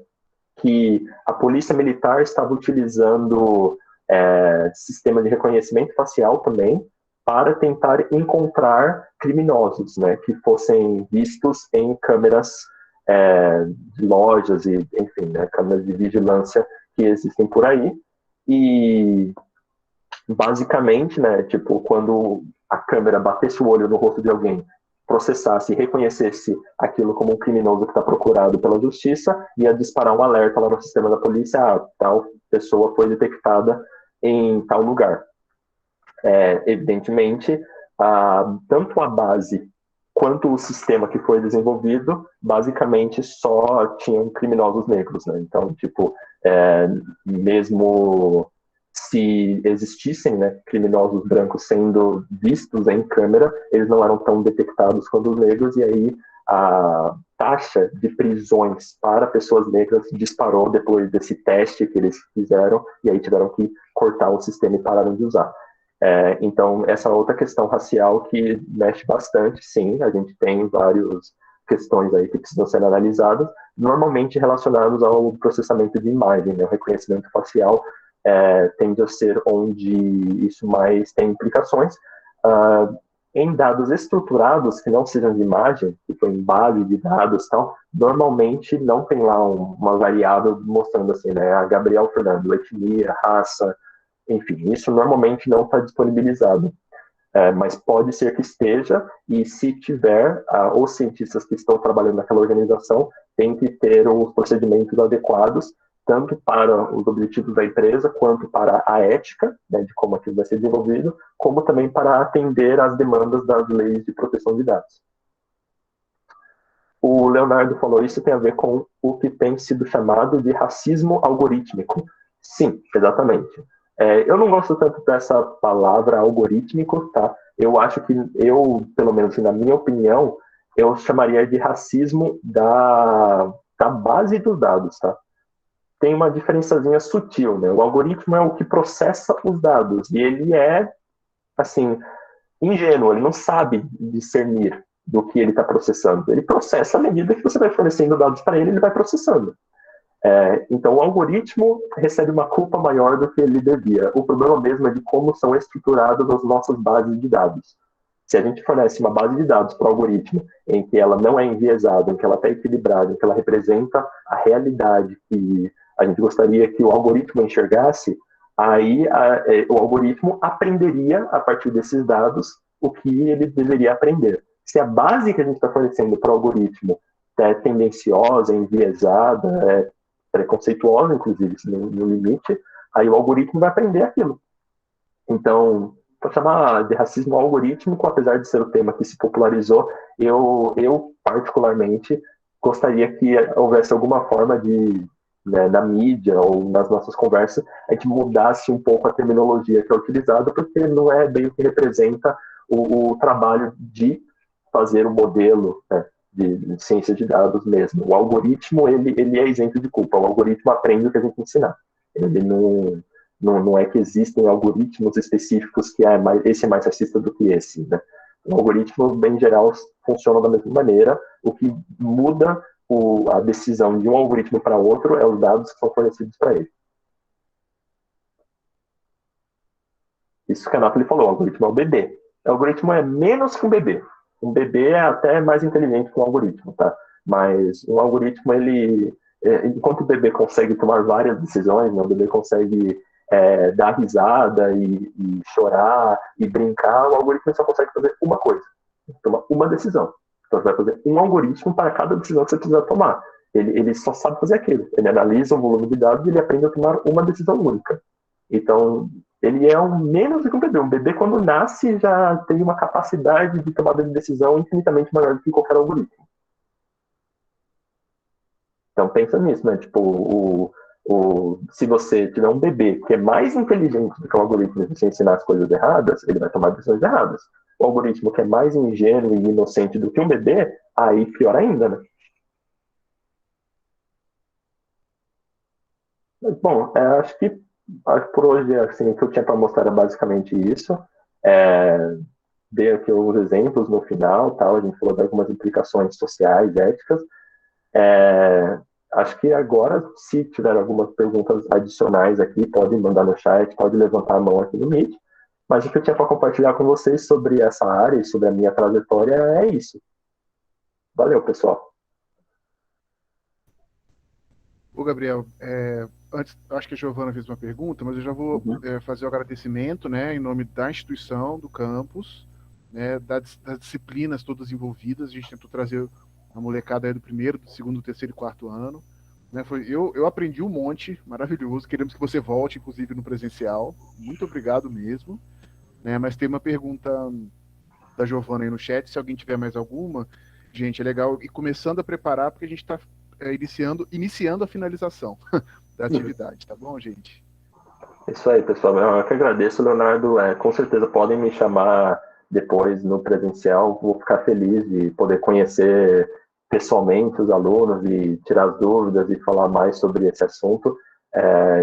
que a polícia militar estava utilizando sistema de reconhecimento facial também, para tentar encontrar criminosos, né, que fossem vistos em câmeras de lojas e, enfim, né, câmeras de vigilância que existem por aí. E, basicamente, né, tipo, quando a câmera batesse o olho no rosto de alguém, processasse e reconhecesse aquilo como um criminoso que está procurado pela justiça, ia disparar um alerta lá no sistema da polícia, tal pessoa foi detectada em tal lugar. Evidentemente, tanto a base quanto o sistema que foi desenvolvido, basicamente só tinham criminosos negros, né? Então, tipo, mesmo se existissem, né, criminosos brancos sendo vistos em câmera, eles não eram tão detectados quanto os negros, e aí a taxa de prisões para pessoas negras disparou depois desse teste que eles fizeram, e aí tiveram que cortar o sistema e pararam de usar. Então, essa outra questão racial que mexe bastante, sim, a gente tem várias questões aí que precisam ser analisadas, normalmente relacionadas ao processamento de imagem, né? O reconhecimento facial tende a ser onde isso mais tem implicações. Em dados estruturados, que não sejam de imagem, que foi em base de dados e tal, normalmente não tem lá uma variável mostrando assim, né, a Gabriel Fernando, etnia, raça, enfim, isso normalmente não está disponibilizado. Mas pode ser que esteja, e se tiver, os cientistas que estão trabalhando naquela organização têm que ter os procedimentos adequados, tanto para os objetivos da empresa, quanto para a ética, né, de como aquilo vai ser desenvolvido, como também para atender às demandas das leis de proteção de dados. O Leonardo falou, isso tem a ver com o que tem sido chamado de racismo algorítmico. Sim, exatamente. Eu não gosto tanto dessa palavra algorítmico, tá? Eu acho que pelo menos na minha opinião, eu chamaria de racismo da base dos dados, tá? Tem uma diferençazinha sutil, né? O algoritmo é o que processa os dados, e ele é, assim, ingênuo, ele não sabe discernir do que ele está processando. Ele processa à medida que você vai fornecendo dados para ele vai processando. Então, o algoritmo recebe uma culpa maior do que ele devia. O problema mesmo é de como são estruturadas as nossas bases de dados. Se a gente fornece uma base de dados para o algoritmo em que ela não é enviesada, em que ela está equilibrada, em que ela representa a realidade que a gente gostaria que o algoritmo enxergasse, aí o algoritmo aprenderia, a partir desses dados, o que ele deveria aprender. Se a base que a gente está fornecendo para o algoritmo é tendenciosa, enviesada, preconceituosa, inclusive, no limite, aí o algoritmo vai aprender aquilo. Então, para chamar de racismo algorítmico, apesar de ser o tema que se popularizou, eu particularmente, gostaria que houvesse alguma forma de, né, na mídia ou nas nossas conversas, a gente mudasse um pouco a terminologia que é utilizada, porque não é bem o que representa o trabalho de fazer o modelo, né, de ciência de dados mesmo. O algoritmo, ele é isento de culpa. O algoritmo aprende o que a gente ensinar. Ele não é que existem algoritmos específicos que esse é mais racista do que esse, né? O algoritmo, bem em geral, funciona da mesma maneira. O que muda a decisão de um algoritmo para outro é os dados que são fornecidos para ele. Isso que a Nathalie falou, o algoritmo é o bebê. O algoritmo é menos que um bebê. Um bebê é até mais inteligente que um algoritmo, tá? Mas um algoritmo, enquanto o bebê consegue tomar várias decisões, né, o bebê consegue dar risada e chorar e brincar, o algoritmo só consegue fazer uma coisa, tomar uma decisão. Então, você vai fazer um algoritmo para cada decisão que você precisar tomar. Ele só sabe fazer aquilo. Ele analisa o volume de dados e ele aprende a tomar uma decisão única. Então, ele é menos do que um bebê. Um bebê, quando nasce, já tem uma capacidade de tomada de decisão infinitamente maior do que qualquer algoritmo. Então, pensa nisso, né? Tipo, se você tiver um bebê que é mais inteligente do que o algoritmo, se você ensinar as coisas erradas, ele vai tomar decisões erradas. O algoritmo que é mais ingênuo e inocente do que um bebê, aí pior ainda, né? Bom, acho que por hoje, assim, o que eu tinha para mostrar é basicamente isso. Dei aqui os exemplos no final, tal, a gente falou de algumas implicações sociais, éticas. Acho que agora, se tiver algumas perguntas adicionais aqui, pode mandar no chat, pode levantar a mão aqui no Meet. Mas o que eu tinha para compartilhar com vocês sobre essa área e sobre a minha trajetória é isso. Valeu, pessoal. Ô, Gabriel, antes, acho que a Giovana fez uma pergunta, mas eu já vou fazer o agradecimento, né, em nome da instituição, do campus, né, das disciplinas todas envolvidas. A gente tentou trazer a molecada aí do primeiro, do segundo, do terceiro e quarto ano. Né, eu aprendi um monte, maravilhoso. Queremos que você volte, inclusive, no presencial. Muito obrigado mesmo. Né, mas tem uma pergunta da Giovana aí no chat, se alguém tiver mais alguma. Gente, é legal ir começando a preparar, porque a gente está iniciando a finalização da atividade, tá bom, gente? Isso aí, pessoal. Eu que agradeço, Leonardo. Com certeza podem me chamar depois no presencial. Vou ficar feliz de poder conhecer pessoalmente os alunos e tirar as dúvidas e falar mais sobre esse assunto.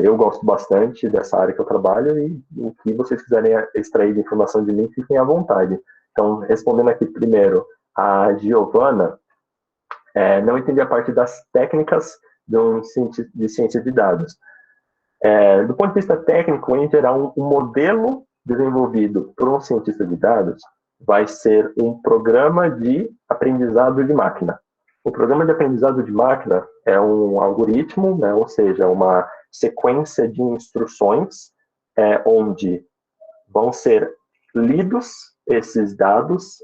Eu gosto bastante dessa área que eu trabalho e o que vocês quiserem extrair de informação de mim, fiquem à vontade. Então, respondendo aqui primeiro, a Giovana não entendi a parte das técnicas de ciência de dados. Do ponto de vista técnico, em geral, um modelo desenvolvido por um cientista de dados, vai ser um programa de aprendizado de máquina. O programa de aprendizado de máquina é um algoritmo, né, ou seja, uma sequência de instruções onde vão ser lidos esses dados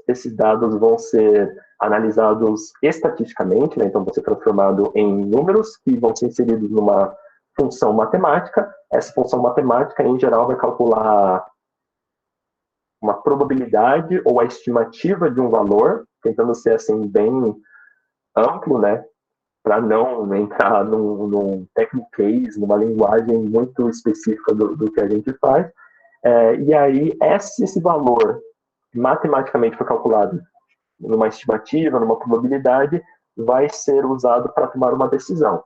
vão ser analisados estatisticamente, né, então vão ser transformados em números que vão ser inseridos numa função matemática. Essa função matemática, em geral, vai calcular uma probabilidade ou a estimativa de um valor, tentando ser assim bem amplo, né, para não entrar num technical case, numa linguagem muito específica do que a gente faz. E aí, esse valor matematicamente foi calculado numa estimativa, numa probabilidade, vai ser usado para tomar uma decisão.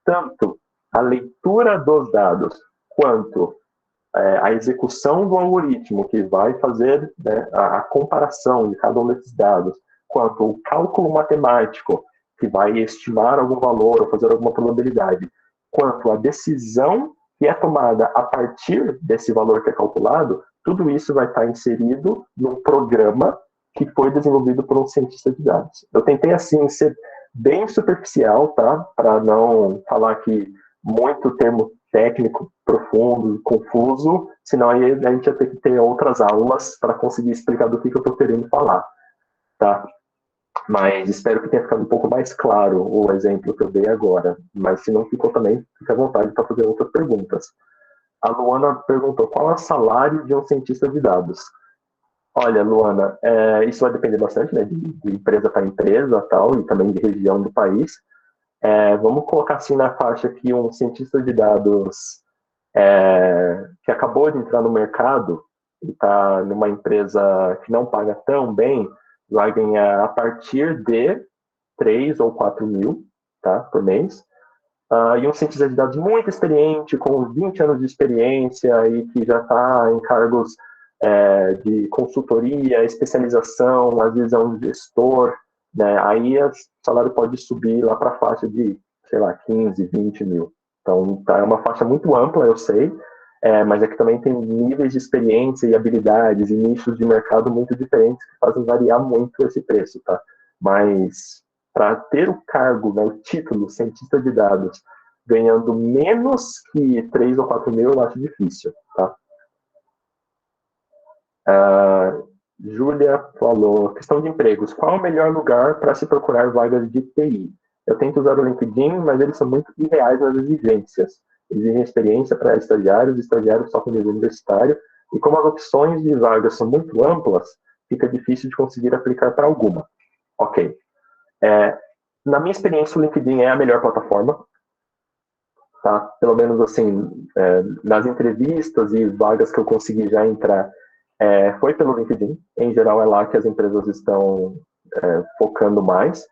Tanto a leitura dos dados, quanto a execução do algoritmo, que vai fazer, né, a comparação de cada um desses dados, quanto o cálculo matemático, que vai estimar algum valor ou fazer alguma probabilidade, quanto a decisão que é tomada a partir desse valor que é calculado, tudo isso vai estar inserido num programa que foi desenvolvido por um cientista de dados. Eu tentei, assim, ser bem superficial, tá? Para não falar que muito termo técnico, profundo, confuso, senão aí a gente ia ter que ter outras aulas para conseguir explicar do que eu estou querendo falar, tá? Mas espero que tenha ficado um pouco mais claro o exemplo que eu dei agora. Mas se não ficou também, fique à vontade para fazer outras perguntas. A Luana perguntou qual é o salário de um cientista de dados. Olha, Luana, isso vai depender bastante, né, de empresa para empresa tal, e também de região do país. Vamos colocar assim na faixa que um cientista de dados que acabou de entrar no mercado e está numa empresa que não paga tão bem, vai ganhar a partir de 3 ou 4 mil, tá, por mês. E um cientista de dados muito experiente, com 20 anos de experiência e que já está em cargos de consultoria, especialização, às vezes é um gestor, né? Aí o salário pode subir lá para a faixa de, sei lá, 15, 20 mil. Então, tá, é uma faixa muito ampla, eu sei, mas é que também tem níveis de experiência e habilidades e nichos de mercado muito diferentes que fazem variar muito esse preço, tá? Mas para ter o cargo, né, o título cientista de dados, ganhando menos que 3 ou 4 mil, eu acho difícil, tá? Júlia falou, questão de empregos, qual é o melhor lugar para se procurar vagas de TI? Eu tento usar o LinkedIn, mas eles são muito irreais nas exigências. Exigem experiência para estagiários só com nível universitário, e como as opções de vagas são muito amplas, fica difícil de conseguir aplicar para alguma. Ok. Na minha experiência, o LinkedIn é a melhor plataforma, tá? Pelo menos assim, nas entrevistas e vagas que eu consegui já entrar, foi pelo LinkedIn. Em geral, é lá que as empresas estão focando mais.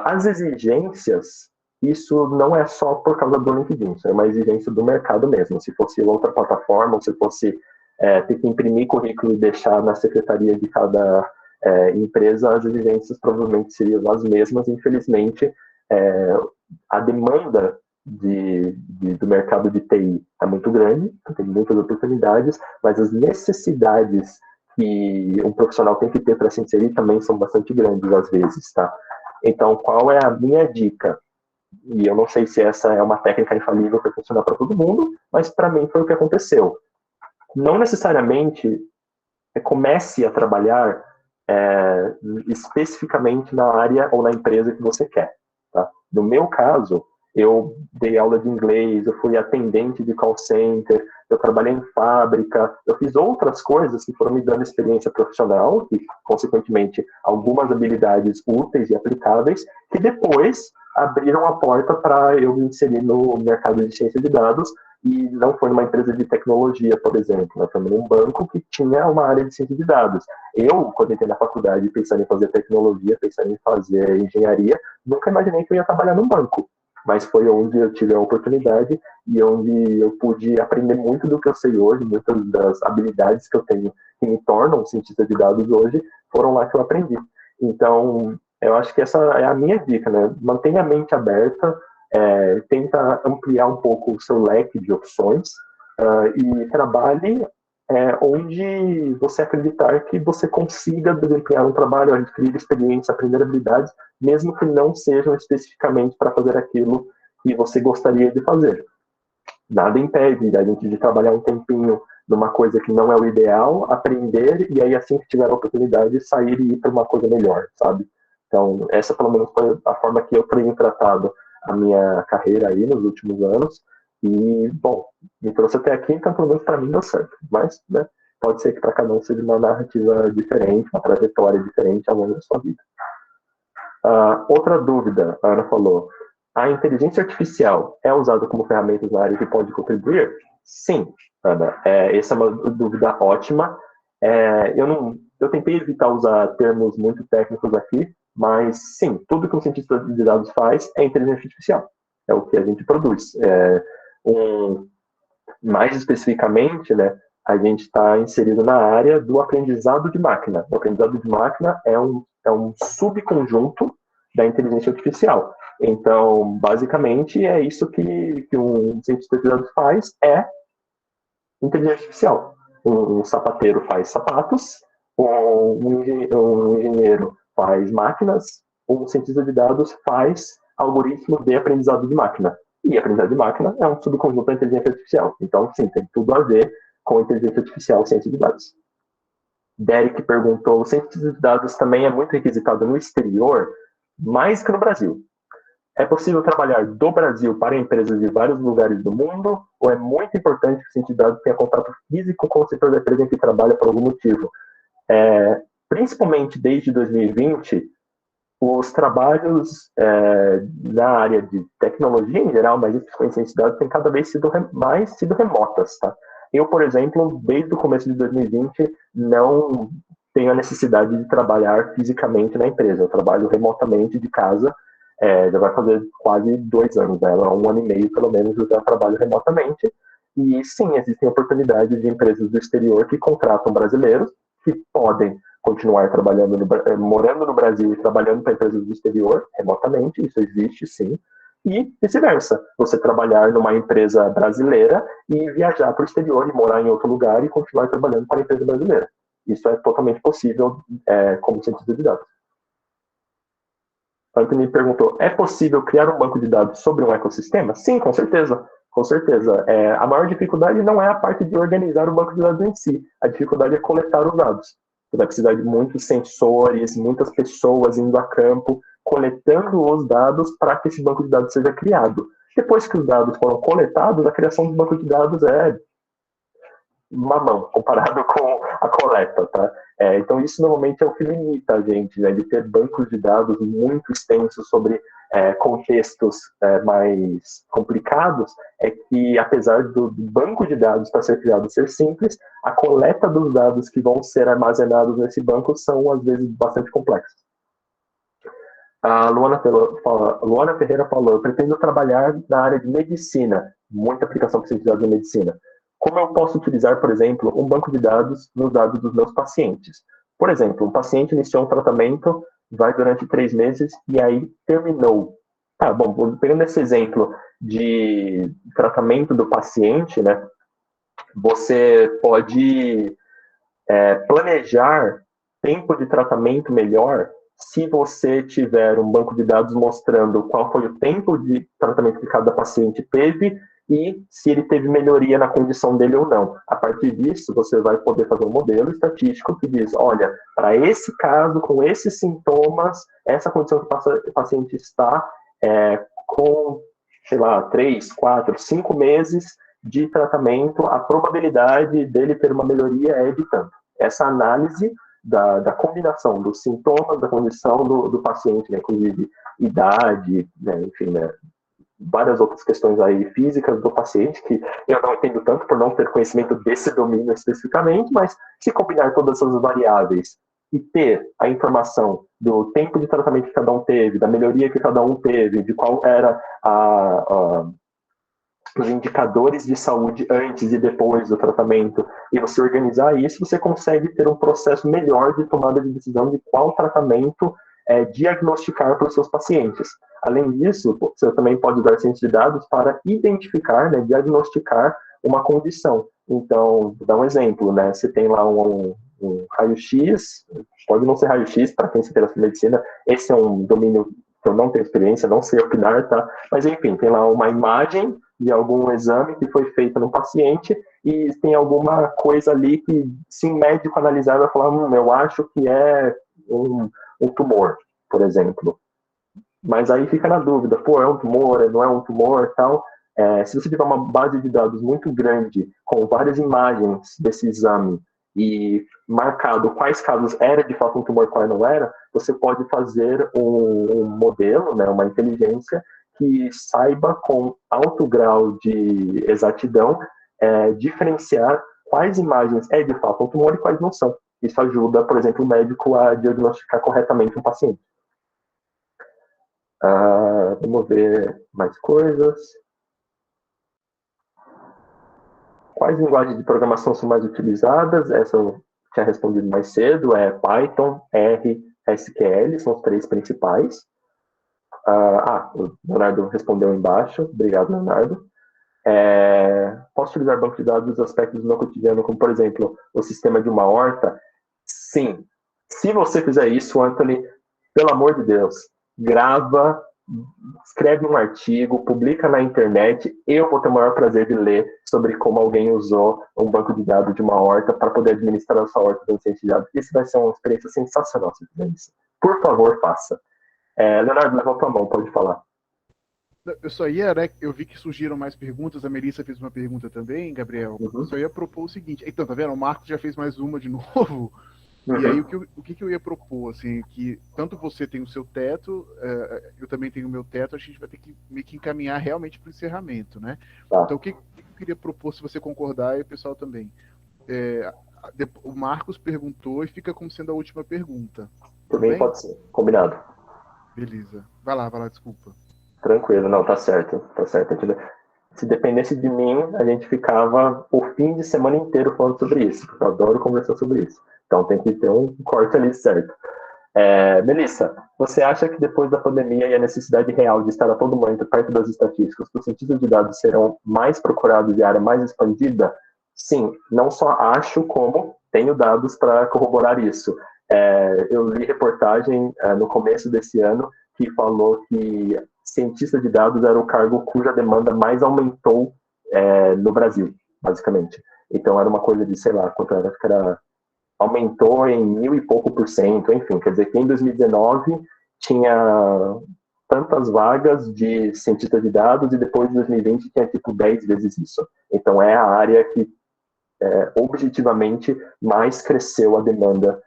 As exigências, isso não é só por causa do LinkedIn, isso é uma exigência do mercado mesmo. Se fosse outra plataforma, ou se fosse ter que imprimir currículo e deixar na secretaria de cada empresa, as exigências provavelmente seriam as mesmas. Infelizmente, a demanda do mercado de TI é muito grande, tem muitas oportunidades, mas as necessidades que um profissional tem que ter para se inserir também são bastante grandes às vezes, tá? Então, qual é a minha dica? E eu não sei se essa é uma técnica infalível para funcionar para todo mundo, mas para mim foi o que aconteceu. Não necessariamente comece a trabalhar especificamente na área ou na empresa que você quer, tá? No meu caso, eu dei aula de inglês, eu fui atendente de call center, eu trabalhei em fábrica, eu fiz outras coisas que foram me dando experiência profissional e, consequentemente, algumas habilidades úteis e aplicáveis, que depois abriram a porta para eu me inserir no mercado de ciência de dados, e não foi numa empresa de tecnologia, por exemplo, né? Foi num banco que tinha uma área de ciência de dados. Eu, quando entrei na faculdade, pensando em fazer tecnologia, pensando em fazer engenharia, nunca imaginei que eu ia trabalhar num banco. Mas foi onde eu tive a oportunidade e onde eu pude aprender muito do que eu sei hoje, muitas das habilidades que eu tenho que me tornam cientista de dados hoje, foram lá que eu aprendi. Então, eu acho que essa é a minha dica, né? Mantenha a mente aberta, tenta ampliar um pouco o seu leque de opções e trabalhe onde você acreditar que você consiga desempenhar um trabalho, adquirir experiência, aprender habilidades, mesmo que não sejam especificamente para fazer aquilo que você gostaria de fazer. Nada impede a gente de trabalhar um tempinho numa coisa que não é o ideal, aprender, e aí assim que tiver a oportunidade, sair e ir para uma coisa melhor, sabe? Então, essa pelo menos foi a forma que eu tenho tratado a minha carreira aí nos últimos anos. E, bom, me trouxe até aqui, então pelo menos para mim deu certo. Mas, né, pode ser que para cada um seja uma narrativa diferente, uma trajetória diferente ao longo da sua vida. Outra dúvida, a Ana falou, a inteligência artificial é usada como ferramenta na área que pode contribuir? Sim, Ana, essa é uma dúvida ótima. Eu tentei evitar usar termos muito técnicos aqui, mas sim, tudo que um cientista de dados faz é inteligência artificial. É o que a gente produz. Mais especificamente, né, a gente está inserido na área do aprendizado de máquina. O aprendizado de máquina é um subconjunto da inteligência artificial. Então, basicamente, é isso que um cientista de dados faz, é inteligência artificial. Um sapateiro faz sapatos, um engenheiro faz máquinas, um cientista de dados faz algoritmos de aprendizado de máquina. E aprendizado de máquina é um subconjunto da inteligência artificial. Então, sim, tem tudo a ver com inteligência artificial e ciência de dados. Derek perguntou, o cientista de dados também é muito requisitado no exterior, mais que no Brasil. É possível trabalhar do Brasil para empresas de vários lugares do mundo? Ou é muito importante que o cientista de dados tenha contato físico com o setor da empresa em que trabalha por algum motivo? Principalmente desde 2020, os trabalhos na área de tecnologia em geral, mas especialmente ciência de dados, têm cada vez mais sido remotas. Tá? Eu, por exemplo, desde o começo de 2020, não tenho a necessidade de trabalhar fisicamente na empresa. Eu trabalho remotamente de casa, já vai fazer quase 2 anos, né? 1 ano e meio, pelo menos, eu já trabalho remotamente. E sim, existem oportunidades de empresas do exterior que contratam brasileiros, que podem continuar trabalhando, morando no Brasil e trabalhando para empresas do exterior, remotamente, isso existe sim. E vice-versa, você trabalhar numa empresa brasileira e viajar para o exterior e morar em outro lugar e continuar trabalhando para a empresa brasileira. Isso é totalmente possível como cientista de dados. Anthony perguntou, é possível criar um banco de dados sobre um ecossistema? Sim, com certeza. Com certeza. A maior dificuldade não é a parte de organizar o banco de dados em si. A dificuldade é coletar os dados. Você vai precisar de muitos sensores, muitas pessoas indo a campo, coletando os dados para que esse banco de dados seja criado. Depois que os dados foram coletados, a criação do banco de dados é mamão, comparado com a coleta, tá? Então isso normalmente é o que limita a gente, né, de ter bancos de dados muito extensos sobre contextos mais complicados, é que apesar do banco de dados para ser criado ser simples, a coleta dos dados que vão ser armazenados nesse banco são às vezes bastante complexos. A Luana Ferreira falou, eu pretendo trabalhar na área de medicina, muita aplicação para ciência de dados em medicina. Como eu posso utilizar, por exemplo, um banco de dados nos dados dos meus pacientes? Por exemplo, um paciente iniciou um tratamento, vai durante 3 meses e aí terminou. Bom, pegando esse exemplo de tratamento do paciente, né, você pode planejar tempo de tratamento melhor se você tiver um banco de dados mostrando qual foi o tempo de tratamento que cada paciente teve e se ele teve melhoria na condição dele ou não. A partir disso, você vai poder fazer um modelo estatístico que diz, olha, para esse caso, com esses sintomas, essa condição que o paciente está com, sei lá, 3, 4, 5 meses de tratamento, a probabilidade dele ter uma melhoria é de tanto. Essa análise da combinação dos sintomas, da condição do paciente, né, inclusive idade, né, enfim, né, várias outras questões aí físicas do paciente, que eu não entendo tanto por não ter conhecimento desse domínio especificamente, mas se combinar todas essas variáveis e ter a informação do tempo de tratamento que cada um teve, da melhoria que cada um teve, de qual era os indicadores de saúde antes e depois do tratamento, e você organizar isso, você consegue ter um processo melhor de tomada de decisão de qual tratamento diagnosticar para os seus pacientes. Além disso, você também pode usar ciência de dados para identificar, né, diagnosticar uma condição. Então, vou dar um exemplo, né? Você tem lá um raio-x, pode não ser raio-x para quem se interessa por medicina, esse é um domínio que eu não tenho experiência, não sei opinar, tá? Mas enfim, tem lá uma imagem de algum exame que foi feito no paciente e tem alguma coisa ali que, se um médico analisar, vai falar, eu acho que é um tumor, por exemplo. Mas aí fica na dúvida, pô, é um tumor, não é um tumor, tal. Se você tiver uma base de dados muito grande, com várias imagens desse exame, e marcado quais casos era de fato um tumor, qual não era, você pode fazer um modelo, né, uma inteligência, que saiba com alto grau de exatidão diferenciar quais imagens é de fato um tumor e quais não são. Isso ajuda, por exemplo, o médico a diagnosticar corretamente um paciente. Vamos ver mais coisas. Quais linguagens de programação são mais utilizadas? Essa eu tinha respondido mais cedo. É Python, R, SQL, são os três principais. O Leonardo respondeu embaixo. Obrigado, Leonardo. Posso utilizar banco de dados dos aspectos do meu cotidiano, como, por exemplo, o sistema de uma horta? Sim. Se você fizer isso, Anthony, pelo amor de Deus, grava, escreve um artigo, publica na internet, eu vou ter o maior prazer de ler sobre como alguém usou um banco de dados de uma horta para poder administrar a sua horta dando ciência de dados. Isso vai ser uma experiência sensacional se fizer isso. Por favor, faça. Leonardo, levantou a mão, pode falar. Eu só ia, né? Eu vi que surgiram mais perguntas. A Melissa fez uma pergunta também, Gabriel. Eu só ia propor o seguinte. Então, tá vendo? O Marcos já fez mais uma de novo. E aí, o que eu ia propor, assim, que tanto você tem o seu teto, eu também tenho o meu teto, a gente vai ter que meio que encaminhar realmente para o encerramento, né? Tá. Então, o que eu queria propor, se você concordar, e o pessoal também. O Marcos perguntou e fica como sendo a última pergunta. Por mim, pode ser. Combinado. Beleza. Vai lá, desculpa. Tranquilo, não, tá certo, tá certo. Se dependesse de mim, a gente ficava o fim de semana inteiro falando sobre isso, porque eu adoro conversar sobre isso. Então tem que ter um corte ali certo. Melissa, você acha que depois da pandemia e a necessidade real de estar a todo momento perto das estatísticas, os cientistas de dados serão mais procurados e a área mais expandida? Sim, não só acho, como tenho dados para corroborar isso. Eu li reportagem no começo desse ano que falou que cientista de dados era o cargo cuja demanda mais aumentou no Brasil, basicamente. Então era uma coisa de, sei lá, quanto era, que era, aumentou em 1000 e pouco por cento, enfim, quer dizer que em 2019 tinha tantas vagas de cientista de dados e depois de 2020 tinha tipo 10 vezes isso. Então é a área que objetivamente mais cresceu a demanda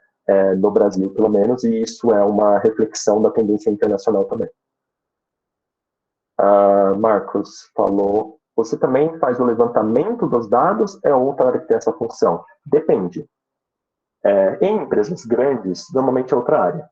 no Brasil, pelo menos, e isso é uma reflexão da tendência internacional também. Marcos falou, você também faz o levantamento dos dados, é outra área que tem essa função? Depende. Em empresas grandes, normalmente é outra área.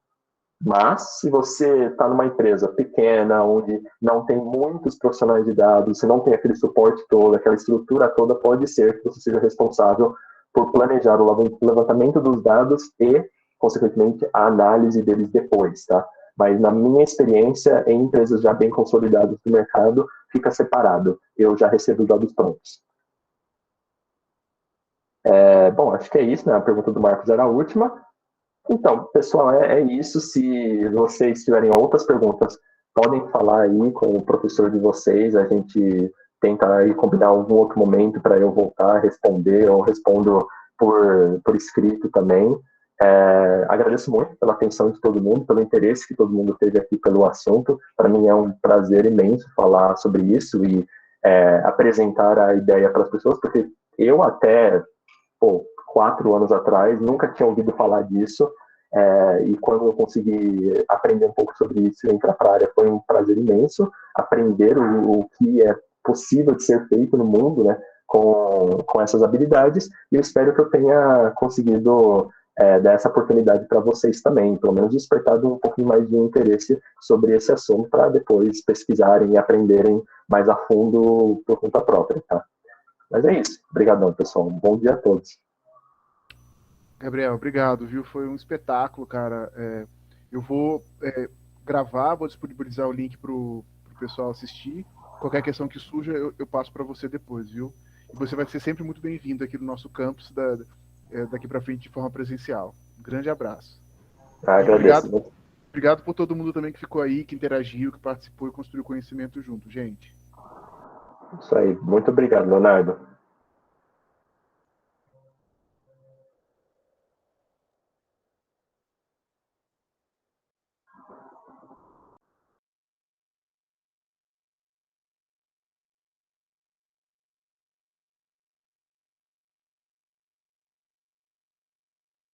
Mas, se você está numa empresa pequena, onde não tem muitos profissionais de dados, você não tem aquele suporte todo, aquela estrutura toda, pode ser que você seja responsável por planejar o levantamento dos dados e, consequentemente, a análise deles depois, tá? Mas, na minha experiência, em empresas já bem consolidadas do mercado, fica separado. Eu já recebo os dados prontos. Bom, acho que é isso, né? A pergunta do Marcos era a última. Então, pessoal, é isso. Se vocês tiverem outras perguntas, podem falar aí com o professor de vocês. A gente tenta aí combinar algum outro momento para eu voltar a responder, ou respondo por escrito também. Agradeço muito pela atenção de todo mundo, pelo interesse que todo mundo teve aqui pelo assunto. Para mim é um prazer imenso falar sobre isso e apresentar a ideia para as pessoas, porque eu até 4 anos atrás nunca tinha ouvido falar disso, e quando eu consegui aprender um pouco sobre isso e entrar para a área, foi um prazer imenso aprender o que é possível de ser feito no mundo, né, com essas habilidades, e eu espero que eu tenha conseguido dar essa oportunidade para vocês também, pelo menos despertado um pouquinho mais de interesse sobre esse assunto, para depois pesquisarem e aprenderem mais a fundo por conta própria, tá? Mas é isso. Obrigadão, pessoal. Um bom dia a todos. Gabriel, obrigado, viu? Foi um espetáculo, cara. Eu vou gravar, vou disponibilizar o link pro pessoal assistir. Qualquer questão que surja, eu passo para você depois, viu? E você vai ser sempre muito bem-vindo aqui no nosso campus daqui para frente de forma presencial. Um grande abraço. Agradeço. Obrigado por todo mundo também que ficou aí, que interagiu, que participou e construiu conhecimento junto, gente. Isso aí. Muito obrigado, Leonardo.